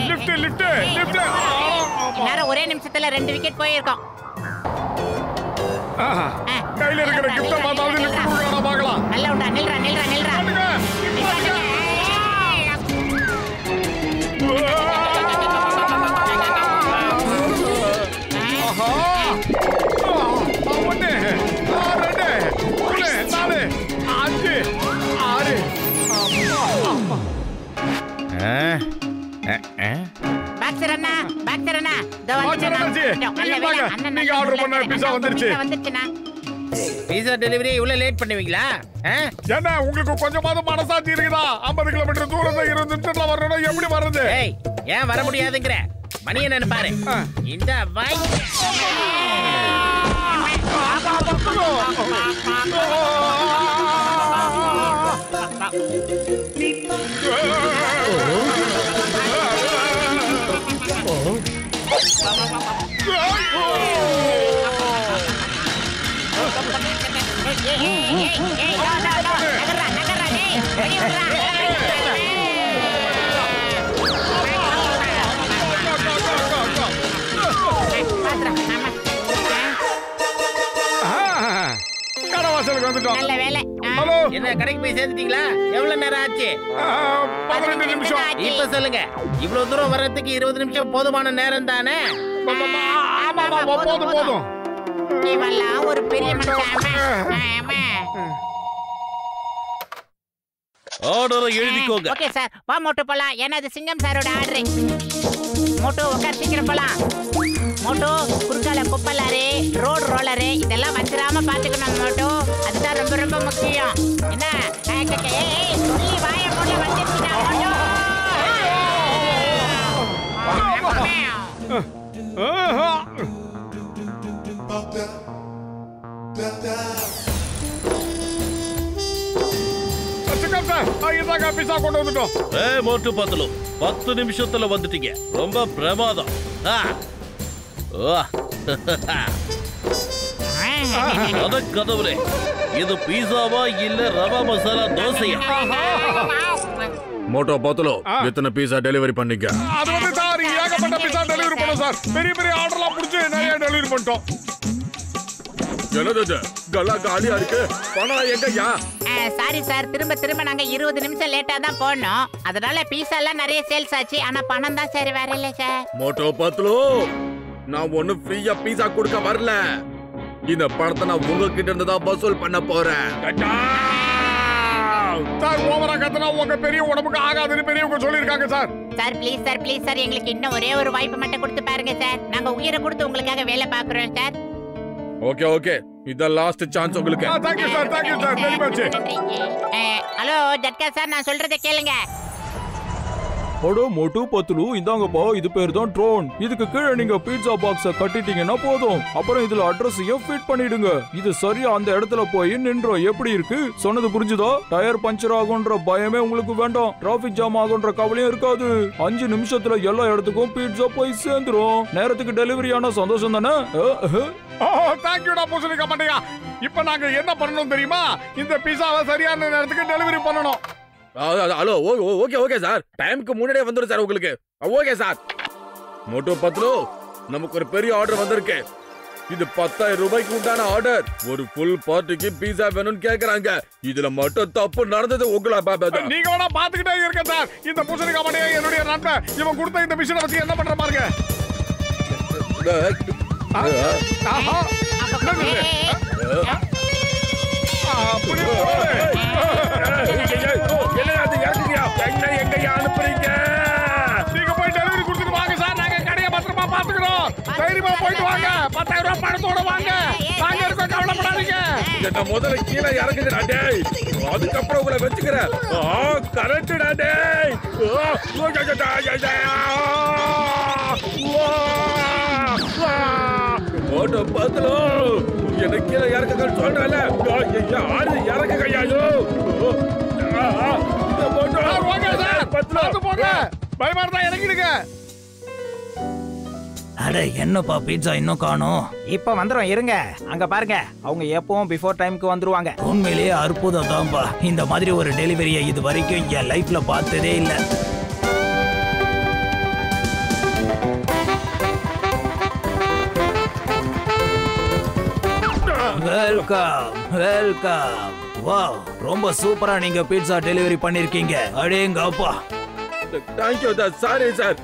Lift lift lift. எல்லாரும் ஒரே நிமிஷத்துல 2 விக்கெட் போயிருக்கோம். கையில இருக்கிற கிஃப்ட் பார்த்தாலும் லிஃப்ட் கொடுக்கறத பார்க்கலாம். நல்ல உண்டா, நில்றா நில்றா நில்றா. பாக்ஸர் அண்ணா, பாக்ஸர் அண்ணா, இதோ வந்துட்டேன். நீங்க ஆர்டர் பண்ண பீஸா வந்துருச்சு. இருக்கு. பீஸா டெலிவரி இவ்வளவு லேட் பண்ணுவீங்களா? என்ன உங்களுக்கு கொஞ்சமாவது மனசாட்சி இருக்குதா? 50 கிலோமீட்டர் தூரத்தை 20 நிமிஷத்துல வரணும், எப்படி வர்றது? ஏன் வர முடியாதுங்கிற? மணி என்னன்னு பாரு. இந்த வாய் நல்ல வேலை. என்ன கடைக்கு போய் சேர்ந்துட்டீங்களா? எவ்வளவு நேரம் ஆச்சு? 15 நிமிஷம். இப்ப சொல்லுங்க, இவ்வளவு தூரம் வர்றதுக்கு 20 நிமிஷம் போதுமான நேரம் தானே? போதும். இவெல்லாம் ஒரு பெரிய ஆர்டரை எழுதிக்கோங்க. ஓகே சார், வா மோட்டு போலாம். ஏன்னா அது சிங்கம் சாரோட ஆர்டர். மோட்டு உட்கார், சீக்கிரம் போலாம். மோட்டு குறுக்கால குப்பலாரு, ரோடு ரோலரு இதெல்லாம் வந்துடாம பாத்துக்கணும் மோட்டு. அதுதான் ரொம்ப ரொம்ப முக்கியம். என்ன சொல்லி வாய போல வந்துருச்சுடா மோட்டு. மோட்டு பத்தலு 10 நிமிஷத்துல வந்துட்டீங்க. ரொம்ப பிரமாதம். கடவுளே, இது பீஸாவா இல்ல ரவா மசாலா தோசையா? மோட்டோ பத்தலு எத்தனை பீஸா டெலிவரி பண்ணீங்க? அது வந்து சார் ஏகப்பட்ட பீஸா டெலிவரி பண்ணோம் சார். பெரிய பெரிய ஆர்டர்லாம் புடிச்சு நிறைய டெலிவரி பண்ணிட்டோம். காலியா இருக்கு. பணம் எங்கயா? சாரி சார், திரும்ப நாங்க 20 நிமிஷம் லேட்டா தான் போனோம். அதனால பீஸா எல்லாம் நிறைய சேல்ஸ் ஆச்சு. ஆனா பணம் தான் சரி வரல சார். மோட்டோ பத்தலு, நான் ஒண்ணு ஃப்ரீயா பீஸா கொடுக்க வரல. இந்த பணத்தை நான் உங்ககிட்ட இருந்து தான் வசூல் பண்ண போறேன். சார் ஓவரா கத்தனா உங்க பெரிய உடம்புக்கு ஆகாதுன்னு பெரியவங்க சொல்லிருக்காங்க சார். சார் ப்ளீஸ் சார் எங்களுக்கு இன்னும் ஒரே ஒரு வாய்ப்பு மட்டும் கொடுத்து பாருங்க சார். நாங்க உயிரை கொடுத்து உங்களுக்காக வேலை பாக்குறோம் சார். ஓகே இத லாஸ்ட் சான்ஸ் உங்களுக்கு. Thank you sir very much. Hello ஜட்கா சார், நான் சொல்றதை கேளுங்க. அடோ மோட்டு பத்துலு, இந்தாங்கப்பா, இது பேர் தான் ட்ரோன். இதுக்கு கீழே நீங்க பீட்சா பாக்ஸ கட்டிட்டீங்கன்னா போதும். அப்புறம் இதுல அட்ரஸையும் ஃபிட் பண்ணிடுங்க. இது சரியா அந்த இடத்துல போய் நின்றோம். எப்படி இருக்கு? சொன்னது புரிஞ்சுதா? டயர் பஞ்சர் ஆகுன்ற பயமே உங்களுக்கு வேண்டாம். டிராபிக் ஜாம் ஆகுன்ற கவலையும் இருக்காது. 5 நிமிஷத்துல எல்லா இடத்துக்கும் பீட்சா போய் சேர்ந்துரும். நேரத்துக்கு டெலிவரி ஆனா சந்தோஷம் தானே? தேங்க்யூடா பூசணிக்கா மண்டையா. இப்ப நாங்க என்ன பண்ணணும் தெரியுமா? இந்த பீஸாவை சரியான நேரத்துக்கு டெலிவரி பண்ணணும். ஹலோ ஓகே சார், டைம்க்கு முன்னாடியே வந்துரும் சார் உங்களுக்கு. Okay sir. மோட்டோ பத்லு, நமக்கு ஒரு பெரிய ஆர்டர் வந்திருக்கு. இது 10,000 ரூபாய்க்கு உண்டான ஆர்டர். ஒரு ஃபுல் பார்ட்டிக்கு பீஸா வேணும்னு கேக்குறாங்க. இதுல மட்டும் தப்பு நடந்தது உங்களா பாபா? நீங்க வேணா பாத்துக்கிட்டே இருக்க சார். இந்த பூசணிக்கா மண்டையா என்னுடைய நண்பன். இவன் கொடுத்த இந்த மிஷினை வச்சு என்ன பண்ற பாருங்க. நீங்க போய் டெலிவரி கொடுத்துட்டு வாங்க சார். நாங்க கடையை பத்திரமா பாத்துக்கிறோம். தைரியமா போயிட்டு வாங்க. 10,000 ரூபாய் பணத்தோட வாங்க. நாங்க இருக்கோம், கவலைப்படாதீங்க. முதல்ல கீழே இறங்குங்கடா டேய். அதுக்கப்புறம் உங்களை வச்சுக்கிறேன். கரெக்டா டேய். மோட்டோ பத்லு, எனக்கு கீழே இறக்குங்கன்னு சொல்றேன்ல. யாரு இறக்குங்கய்யா? பயமா இருந்தா இறங்கிடுங்க. அட என்னப்பா பீட்சா இன்னும் காணோம்? இப்ப வந்துரும், இருங்க. அங்க பாருங்க, அவங்க எப்பவும் பிஃபோர் டைம்க்கு வந்துருவாங்க. உண்மையிலேயே அற்புதம் தான்பா. இந்த மாதிரி ஒரு டெலிவரியை இது வரைக்கும் என் லைஃப்ல பார்த்ததே இல்ல. வெல்கம். வாவ், ரொம்ப சூப்பரா நீங்க பீட்சா டெலிவரி பண்ணிருக்கீங்க. அடேங்கப்பா. Thank you sorry sir.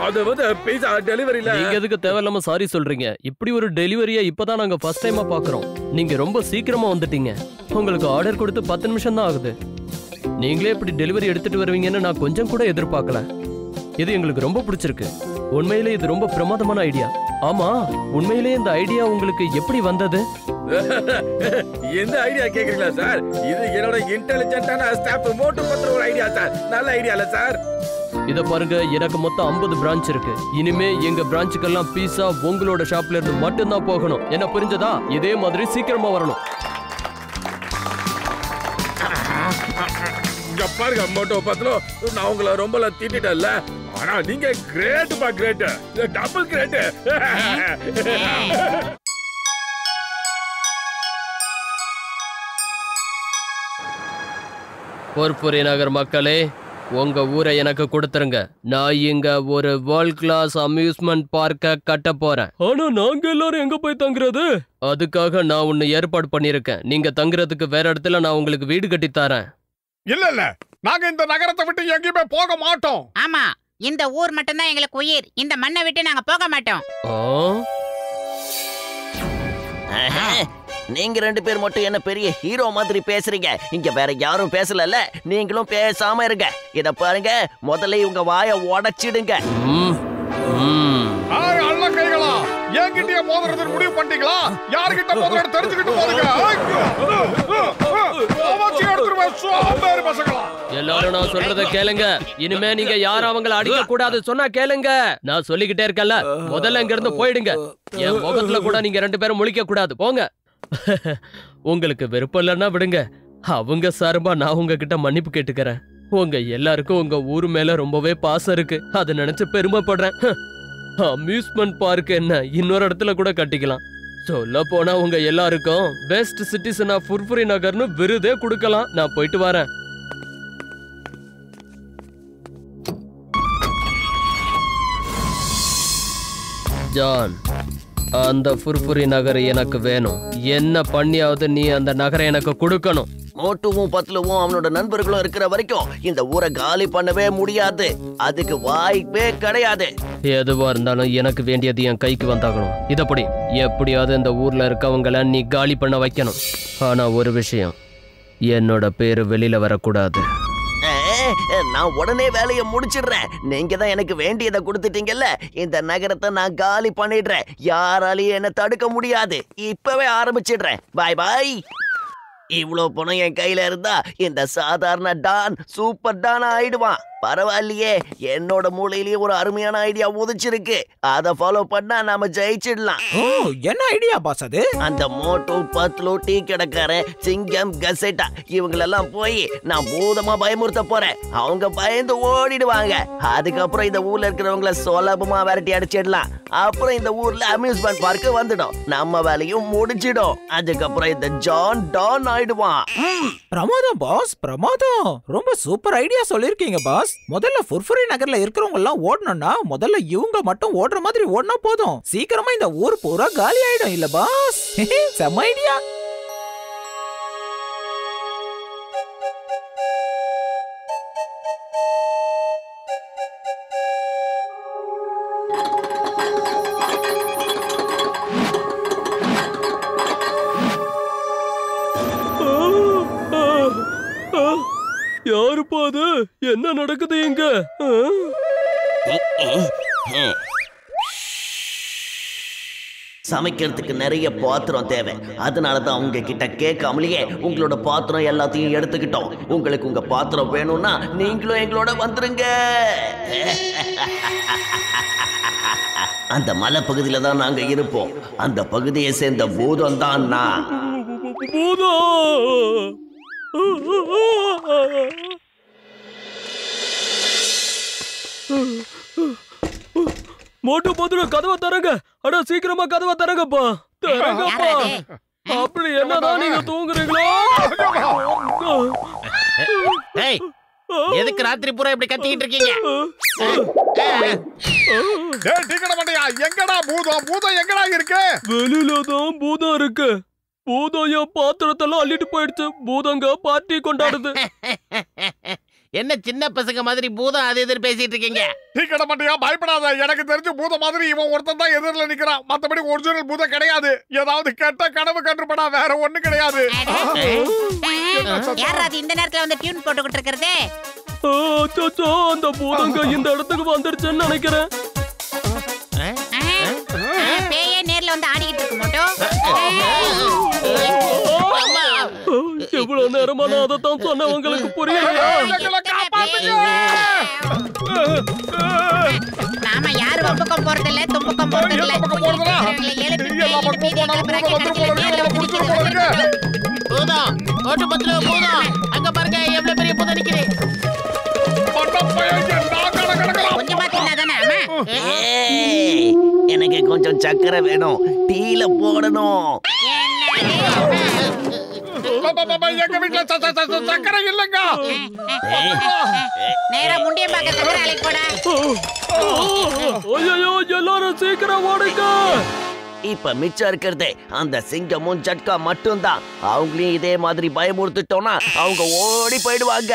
அது வந்து பீட்சா டெலிவரில நீங்க எதுக்கு தேவையில்லாம சாரி சொல்றீங்க? இப்படி ஒரு டெலிவரியை இப்பதான் நாங்க ஃபர்ஸ்ட் டைமா பாக்குறோம். நீங்க ரொம்ப சீக்கிரமா வந்துட்டீங்க. உங்களுக்கு ஆர்டர் கொடுத்து 10 நிமிஷம் தான் ஆகுது. நீங்களே இப்படி டெலிவரி எடுத்துட்டு வருவீங்கன்னு நான் கொஞ்சம் கூட எதிர்பார்க்கல. இது எங்களுக்கு ரொம்ப பிடிச்சிருக்கு. உண்மையிலே இது ரொம்ப பிரமாதமான ஐடியா. ஆமா, உண்மையிலே இந்த ஐடியா உங்களுக்கு எப்படி வந்தது? எந்த ஐடியா கேக்குறீங்களா சார்? இது என்னோட இன்டெலிஜென்ட்டான ஸ்டாஃப் மோட்டு பத்திர ஒரு ஐடியா சார். நல்ல ஐடியா இல்ல சார்? இத பாருங்க, எனக்கு மொத்தம் 50 பிரான்ச் இருக்கு. இனிமே எங்க பிரான்ச்சுக்கெல்லாம் பீஸா உங்களோட ஷாப்ல இருந்து மட்டும்தான் போகணும். என்ன புரிஞ்சதா? இதே மாதிரி சீக்கிரமா வரணும். இங்க பாருங்க மோட்டோ பத்திர, நான் உங்களை ரொம்ப திட்டிட்டேன்ல. ஆனா நீங்க கிரேட்பா, கிரேட், டபுள் கிரேட். பொற்புரி நகர் மக்களே, உங்க ஊரை எனக்கு கொடுத்துருங்க. நான் இங்க ஒரு வேர்ல்ட் கிளாஸ் அம்யூஸ்மெண்ட் பார்க்க கட்ட போறேன். ஆனா நாங்க எல்லாரும் எங்க போய் தங்குறது? அதுக்காக நான் ஒன்னு ஏற்பாடு பண்ணிருக்கேன். நீங்க தங்குறதுக்கு வேற இடத்துல நான் உங்களுக்கு வீடு கட்டி தரேன். இல்ல, நாங்க இந்த நகரத்தை விட்டு எங்கேயுமே போக மாட்டோம். ஆமா, இந்த ஊர் மட்டும்தான் எங்களுக்கு உயிர். இந்த மண்ணை விட்டு நாங்க போக மாட்டோம். நீங்க 2 பேர் மட்டும் என்ன பெரிய ஹீரோ மாதிரி பேசுறீங்க. இங்க வேற யாரும் பேசலல்ல, நீங்களும் பேசாம இருங்க. இத பாருங்க, முதல்ல உங்க வாயை உடைச்சிடுங்க. அல்ல கைகளா, என்கிட்டயே மோதுறதுன்னு முடிவு பண்ணிட்டீங்களா? யார்கிட்ட மோதுறன்னு தெரிஞ்சுக்கிட்டு போதுங்க. எல்லாரும் நான் சொல்றத கேளுங்க. இனிமே நீங்க யாரும் அவங்களை அடிக்க கூடாது சொன்னா கேளுங்க. நான் சொல்லிக்கிட்டே இருக்கேன்ல, முதல்ல இங்க இருந்து போயிடுங்க. என் முகத்துல கூட நீங்க 2 பேரும் முழிக்க கூடாது. போங்க. உங்களுக்கு விருப்பம் இல்லைன்னா விடுங்க. அவங்க சார்பா நான் உங்ககிட்ட மன்னிப்பு கேட்டுக்கிறேன். உங்க எல்லாருக்கும் உங்க ஊர் மேல ரொம்பவே பாசம் இருக்கு. அதை நினைச்சு பெருமைப்படுறேன். அம்யூஸ்மெண்ட் பார்க் என்ன, இன்னொரு இடத்துல கூட கட்டிக்கலாம். சொல்ல போனா உங்க எல்லாருக்கும் பெஸ்ட் சிட்டிசன் ஆஃப் புர்புரி நகர்னு விருதே கொடுக்கலாம். நான் போயிட்டு வரேன். ஜான், அந்த புர்புரி நகர் எனக்கு வேணும். என்ன பண்ணியாவது நீ அந்த நகரை எனக்கு கொடுக்கணும். மோட்டுவும் பத்லுவும் அவனோட நண்பர்களும் இருக்கிற வரைக்கும் இந்த ஊரை காலி பண்ணவே முடியாது. அதுக்கு வாய்ப்பே கிடையாது. எதுவா இருந்தாலும் எனக்கு வேண்டியது என் கைக்கு வந்தாகணும். இதப்படி எப்படியாவது இந்த ஊர்ல இருக்கவங்கள நீ காலி பண்ண வைக்கணும். ஆனா ஒரு விஷயம், என்னோட பேரு வெளியில வரக்கூடாது. நான் உடனே வேலையை முடிச்சிடுறேன். நீங்க தான் எனக்கு வேண்டியதை கொடுத்துட்டீங்கல்ல. இந்த நகரத்தை நான் காலி பண்ணிடுறேன். யாராலையும் என்ன தடுக்க முடியாது. இப்பவே ஆரம்பிச்சிடுறேன். பாய் பாய். இவ்வளோ பணம் என் கையில இருந்தா இந்த சாதாரண டான் சூப்பர் டான் ஆயிடுவான். பரவாயில்லையே, என்னோட மூளையிலேயே ஒரு அருமையான ஐடியா உதிச்சிருக்கு. அதை ஃபாலோ பண்ணா நாம ஜெயிச்சிடலாம். என்ன ஐடியா பாஸ் அது? அந்த மோட்டு பத்லு, டீ கடைக்கார, சிங்கம், கசேட்டா இவங்களெல்லாம் போய் நான் பூதமா பயமுறுத்த போறேன். அவங்க பயந்து ஓடிடுவாங்க. அதுக்கப்புறம் இந்த ஊர்ல இருக்கிறவங்கள சுலபமா விரட்டி அடிச்சிடலாம். அப்புறம் இந்த ஊர்ல அம்யூஸ்மெண்ட் பார்க் வந்துடும். நம்ம வேலையும் முடிச்சிடும். அதுக்கப்புறம் இந்த ஜான் டான் ஆயிடுவான். பிரமாதம் பாஸ், பிரமாதம். ரொம்ப சூப்பர் ஐடியா சொல்லிருக்கீங்க பாஸ். முதல்ல புர்புரி நகர்ல இருக்கிறவங்க எல்லாம் ஓடணும்னா முதல்ல இவங்க மட்டும் ஓடுற மாதிரி ஓடினா போதும். சீக்கிரமா இந்த ஊர் பூரா காலி ஆயிடும். இல்ல பாஸ்? செம்ம ஐடியா. யாருப்பா அது? என்ன நடக்குது இங்க? சமைக்கிறதுக்கு நிறைய பாத்திரம் தேவை. அதனாலதான் உங்க கிட்ட கேட்காமலேயே உங்களோட பாத்திரம் எல்லாத்தையும் எடுத்துக்கிட்டோம். உங்களுக்கு உங்க பாத்திரம் வேணும்னா நீங்களும் எங்களோட வந்துருங்க. அந்த மலை பகுதியில தான் நாங்க இருப்போம். அந்த பகுதியை சேர்ந்த பூதம் தான் நான். மோட்டு பத்லு, கதவை தரங்க. அட சீக்கிரமா கதவை தரங்கப்பா. தரங்கப்பா. அப்படி என்னதான் நீங்க தூங்குறீங்களோ? எதுக்கு ராத்திரி பூரா இப்படி கத்திக்கிட்டு இருக்கீங்க? எங்கடா பூதம்? பூதம் எங்கடா இருக்கு? வெளியில தான் பூதம் இருக்கு. பூதம் என் பாத்திரத்தெல்லாம் அள்ளிட்டு போயிடுச்சு. பூதங்க பார்ட்டி கொண்டாடுது. என்ன சின்ன பசங்க மாதிரி பூதம் அது எதிர் பேசிட்டு இருக்கீங்க? டீ கடை மாட்டியா? பயப்படாத. எனக்கு தெரிஞ்ச பூதம் மாதிரி இவன் ஒருத்தன் தான் எதிரில் நிக்கிறான். மத்தபடி ஒரிஜினல் பூதம் கிடையாது. ஏதாவது கெட்ட கனவு கண்டுபடா, வேற ஒண்ணு கிடையாது. யாராவது இந்த நேரத்துல வந்து டியூன் போட்டுக்கிட்டு இருக்கிறது? அந்த பூதங்க இந்த இடத்துக்கு வந்துருச்சுன்னு நினைக்கிறேன். பேயே நேர்ல வந்து ஆடிக்கிட்டு இருக்கு மோட்டோ. எவ்வளவு நேரமா நான் அதைத்தான் சொன்ன, உங்களுக்கு புரியலையா? நாம யாரு வம்பக்கம் போறது இல்ல, தும்பக்கம் போறது இல்ல. பூதம் ஓட்டு பத்துல பூதம் அங்க பாருங்க எவ்வளவு பெரிய பூதம் நிக்குது. கொஞ்சமா தின்னாதானே எனக்கு கொஞ்சம் சக்கரை வேணும், டீல போடணும். எங்க வீட்டுல சக்கரை இல்லங்க. நேரா முண்டிய பாக்க சக்கரை அழைக்கு போடா. ஐயோ எல்லாரும் சீக்கிரம் ஓடுங்க. இப்ப மிச்சம் இருக்கிறது அந்த சிங்கமும் ஜட்கா மட்டும்தான். அவங்களையும் இதே மாதிரி பயமுறுத்திட்டோம்னா அவங்க ஓடி போயிடுவாங்க.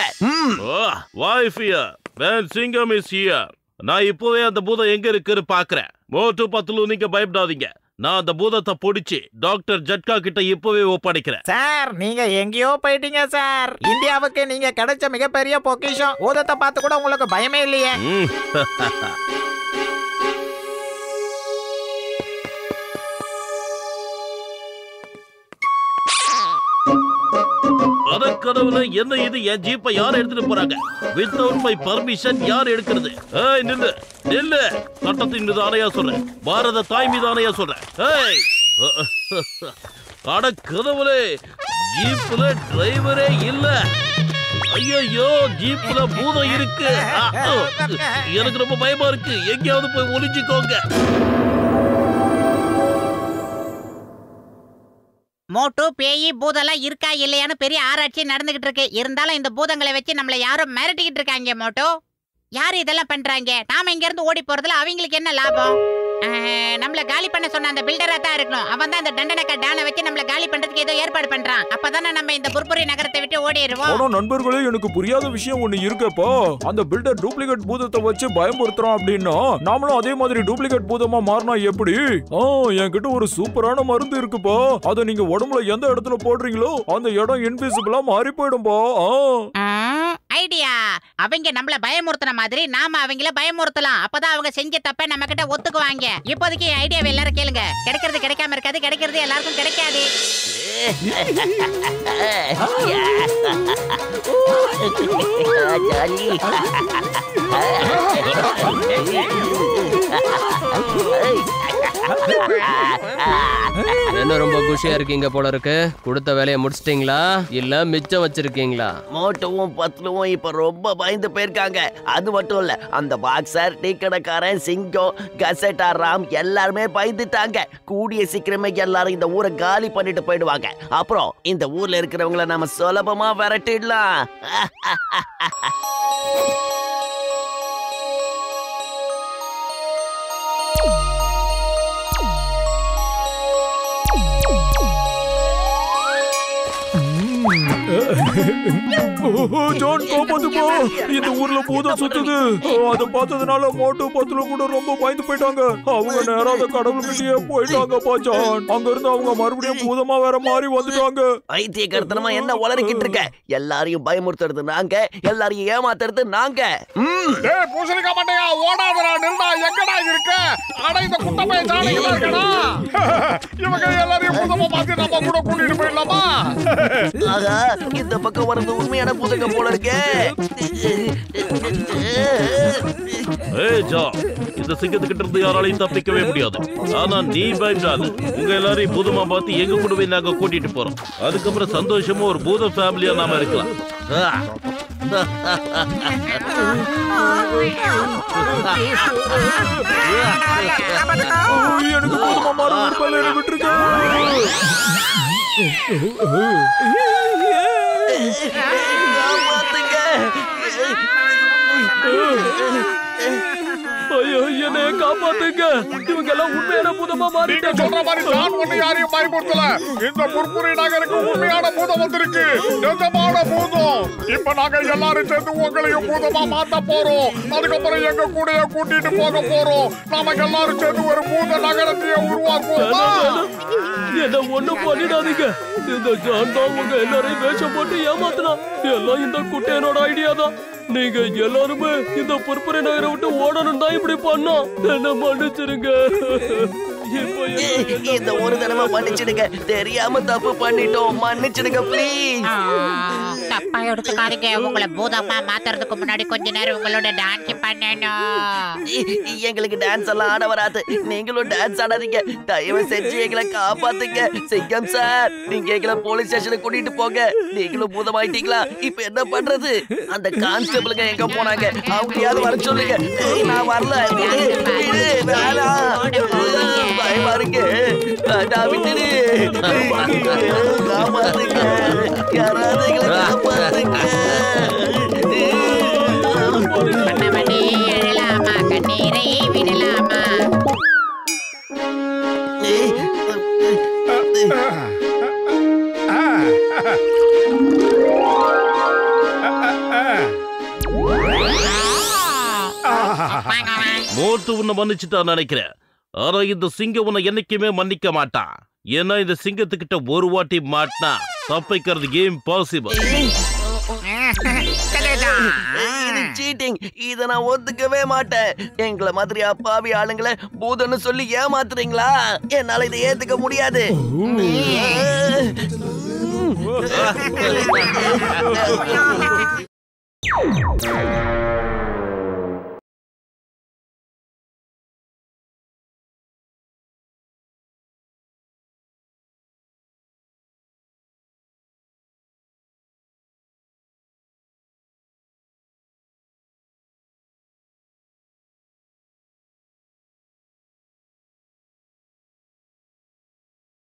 சிங்கம் இஸ் ஹியர். நான் இப்பவே அந்த பூதம் எங்க இருக்குன்னு பாக்குறேன். மோட்டு பத்துலு நீங்க பயப்படாதீங்க. நான் அந்த பூதத்தை பிடிச்சி டாக்டர் ஜட்கா கிட்ட இப்பவே ஒப்படைக்கிறேன். சார் நீங்க எங்கேயோ போயிட்டீங்க சார். இந்தியாவுக்கு நீங்க கிடைச்ச மிகப்பெரிய பொக்கிஷம். பூதத்தை பார்த்து கூட உங்களுக்கு பயமே இல்லையே. கடவுள என்ன இது? என் ஜீப்பை யார் எடுத்துட்டு போறாங்க? வித்தவுட் மை பர்மிஷன் யார் எடுக்கிறது? ஏய் நில்லு நில்லு. சட்டத்தின் மீது ஆணையா சொல்றேன், பாரத தாய் மீது ஆணையா சொல்றேன். ஏய் அட கடவுளே, ஜீப்ல டிரைவரே இல்ல. ஐயோ ஜீப்ல பூதம் இருக்கு. எனக்கு ரொம்ப பயமா இருக்கு. எங்கேயாவது போய் ஒளிஞ்சுக்கோங்க. மோட்டு பேயி பூதெல்லாம் இருக்கா இல்லையான்னு பெரிய ஆராய்ச்சி நடந்துகிட்டு இருக்கு. இருந்தாலும் இந்த பூதங்களை வச்சு நம்மள யாரும் மிரட்டிக்கிட்டு இருக்காங்க. மோட்டு யாரு இதெல்லாம் பண்றாங்க? நாம இங்க இருந்து ஓடி போறதுல அவங்களுக்கு என்ன லாபம்? நம்மள காலி பண்ண சொன்ன அந்த பில்டரா தான் இருக்கணும். அவன் தான் அந்த தண்டனக்கா டானை வச்சு நம்மள காலி பண்றதுக்கு ஏதோ ஏற்பாடு பண்றான். அப்பதானே நம்ம இந்த புர்புரி நகரத்தை விட்டு ஓடிடுவோம். ஆனா நண்பர்களே, எனக்கு புரியாத விஷயம் ஒண்ணு இருக்கப்போ. அந்த பில்டர் டூப்ளிகேட் பூதத்தை வச்சு பயமுறுத்துறான் அப்படின்னா நாமளும் அதே மாதிரி டூப்ளிகேட் பூதமா மாறினா எப்படி? என்கிட்ட ஒரு சூப்பரான மருந்து இருக்குப்பா. அதை நீங்க உடம்புல எந்த இடத்துல போடுறீங்களோ அந்த இடம் இன்விசிபிளா மாறி போயிடும்பா. ஐடியா. அவங்க நம்மள பயமுறுத்துற மாதிரி நாம அவங்கள பயமுறுத்தலாம். அப்பதான் அவங்க செஞ்ச தப்ப நம்ம கிட்ட ஒத்துக்குவாங்க. இப்போதைக்கு ஐடியாவை எல்லாரும் கேளுங்க. கிடைக்கிறது கிடைக்காம இருக்காது, கிடைக்கிறது எல்லாருக்கும் கிடைக்காது. என்ன ரொம்ப குஷியா இருக்கீங்க போல இருக்கு. கொடுத்த வேலையை முடிச்சிட்டீங்களா இல்ல மிச்சம் வச்சிருக்கீங்களா? மோட்டுவும் பத்லுவும் இப்ப ரொம்ப பயந்து போயிருக்காங்க. அது மட்டும் இல்ல, அந்த பாக்ஸர், டீ கடைக்காரன், சிங்கம், கசட்டா ராம் எல்லாருமே பயந்துட்டாங்க. கூடிய சீக்கிரமே எல்லாரும் இந்த ஊரை காலி பண்ணிட்டு போயிடுவாங்க. அப்புறம் இந்த ஊர்ல இருக்கிறவங்கள நாம சுலபமா விரட்டிடலாம். ஜான் காப்பாத்துப்பா, இந்த ஊர்ல பூதம் சுத்துது. அத பார்த்ததுனால மோட்டு பத்துல கூட ரொம்ப பயந்து போயிட்டாங்க. அவங்க நேரா அந்த கடவுள்கிட்டயே போயிட்டாங்கப்பா ஜான். அங்க இருந்து அவங்க மறுபடியும் பூதமா வேற மாறி வந்துட்டாங்க. ஐத்தியக்காரத்தனமா என்ன உளறிக்கிட்டு இருக்க? எல்லாரையும் பயமுறுத்துறது நாங்க, எல்லாரையும் ஏமாத்துறது நாங்க. டேய் பூசணிக்கா மண்டையா, ஓடாதடா, நில்டா. எங்கடா இருக்க? அட இந்த குட்டப்பைய ஜானிங்க இருக்கடா. இவங்க எல்லாரையும் பூதமா மாத்தி நம்ம கூட கூட்டிட்டு போயிடலாமா? ஆகா, இந்த பக்கம் வரது உண்மையான பூதங்க போல இருக்கே. ஏய் ஜா, இந்த சிங்கத்துக்கிட்ட இருந்து யாராலையும் தப்பிக்கவே முடியாது. ஆனா நீ பயப்படாத. உங்க எல்லாரையும் பூதமா பார்த்து எங்க கூடவே நாங்க கூட்டிட்டு போறோம். அதுக்கப்புறம் சந்தோஷமா ஒரு பூத ஃபேமிலியா நாம இருக்கலாம். எனக்கு பூதமா மாற விட்டுருக்க. ஐயோ என்னைய காப்பாத்துங்க. இவங்க எல்லாம் உண்மையான பூதமா மாறிட்டாங்க. சொல்ற மாதிரி நான் ஒண்ணு யாரையும் பயமுறுத்தல. இந்த புர்புரி நகருக்கு உண்மையான பூதம் வந்திருக்கு. நிஜமான பூதம். இப்ப நாங்க எல்லாரும் சேர்ந்து உங்களையும் பூதமா மாத்த போறோம். அதுக்கப்புறம் எங்க கூடயே கூட்டிட்டு போக போறோம். நாம எல்லாரும் சேர்ந்து ஒரு பூத நகரத்தையே உருவாக்குவோம். என்ன ஒண்ணும் பண்ணிடாதீங்க. இந்த ஜான் தான் உங்க எல்லாரையும் வேஷம் போட்டு ஏமாத்தலாம். எல்லாம் இந்த குட்டையனோட ஐடியா தான். நீங்க எல்லாருமே இந்த பர்பரை நகரை விட்டு ஓடணும் தான் இப்படி பண்ணோம். என்ன மன்னிச்சிருங்க. இந்த ஒரு தடவை மன்னிச்சிடுங்க. தெரியாம தப்பு பண்ணிட்டோம். மன்னிச்சிடுங்க ப்ளீஸ். தப்பா எடுத்துக்காதீங்க. உங்களை பூதமா மாத்துறதுக்கு முன்னாடி கொஞ்ச நேரம் உங்களோட டான்ஸ் பண்ணணும். எங்களுக்கு டான்ஸ் எல்லாம் ஆட வராது. நீங்களும் டான்ஸ் ஆடாதீங்க. தயவு செஞ்சு எங்களை காப்பாத்துங்க. சிங்கம் சார், நீங்க எங்களை போலீஸ் ஸ்டேஷனுக்கு கூட்டிட்டு போங்க. நீங்களும் பூதமாயிட்டீங்களா? இப்ப என்ன பண்றது? அந்த கான்ஸ்டபிளுங்க எங்க போனாங்க? அவங்களையாவது வர சொல்லுங்க. நான் வரல. பயமா இருக்கு. விட்டுடு. காப்பாத்துங்க. யாராவது எங்களை காப்பாத்துங்க. எழலாமா? கண்ணீரை விடலாமா? மோட்டு உன்னை மன்னிச்சுட்டான் நினைக்கிறேன். ஆனா இந்த சிங்கம் உன்னை என்னைக்குமே மன்னிக்க மாட்டான். ஏன்னா இந்த சிங்கத்துக்கிட்ட ஒரு வாட்டி மாட்டினா தப்பிக்கிறது இம்பாசிபிள். சீட்டிங். இத நான் ஒத்துக்கவே மாட்டேன். எங்களை மாதிரி அப்பாவி ஆளுங்களை பூதன்னு சொல்லி ஏமாத்துறீங்களா? என்னால இதை ஏத்துக்க முடியாது.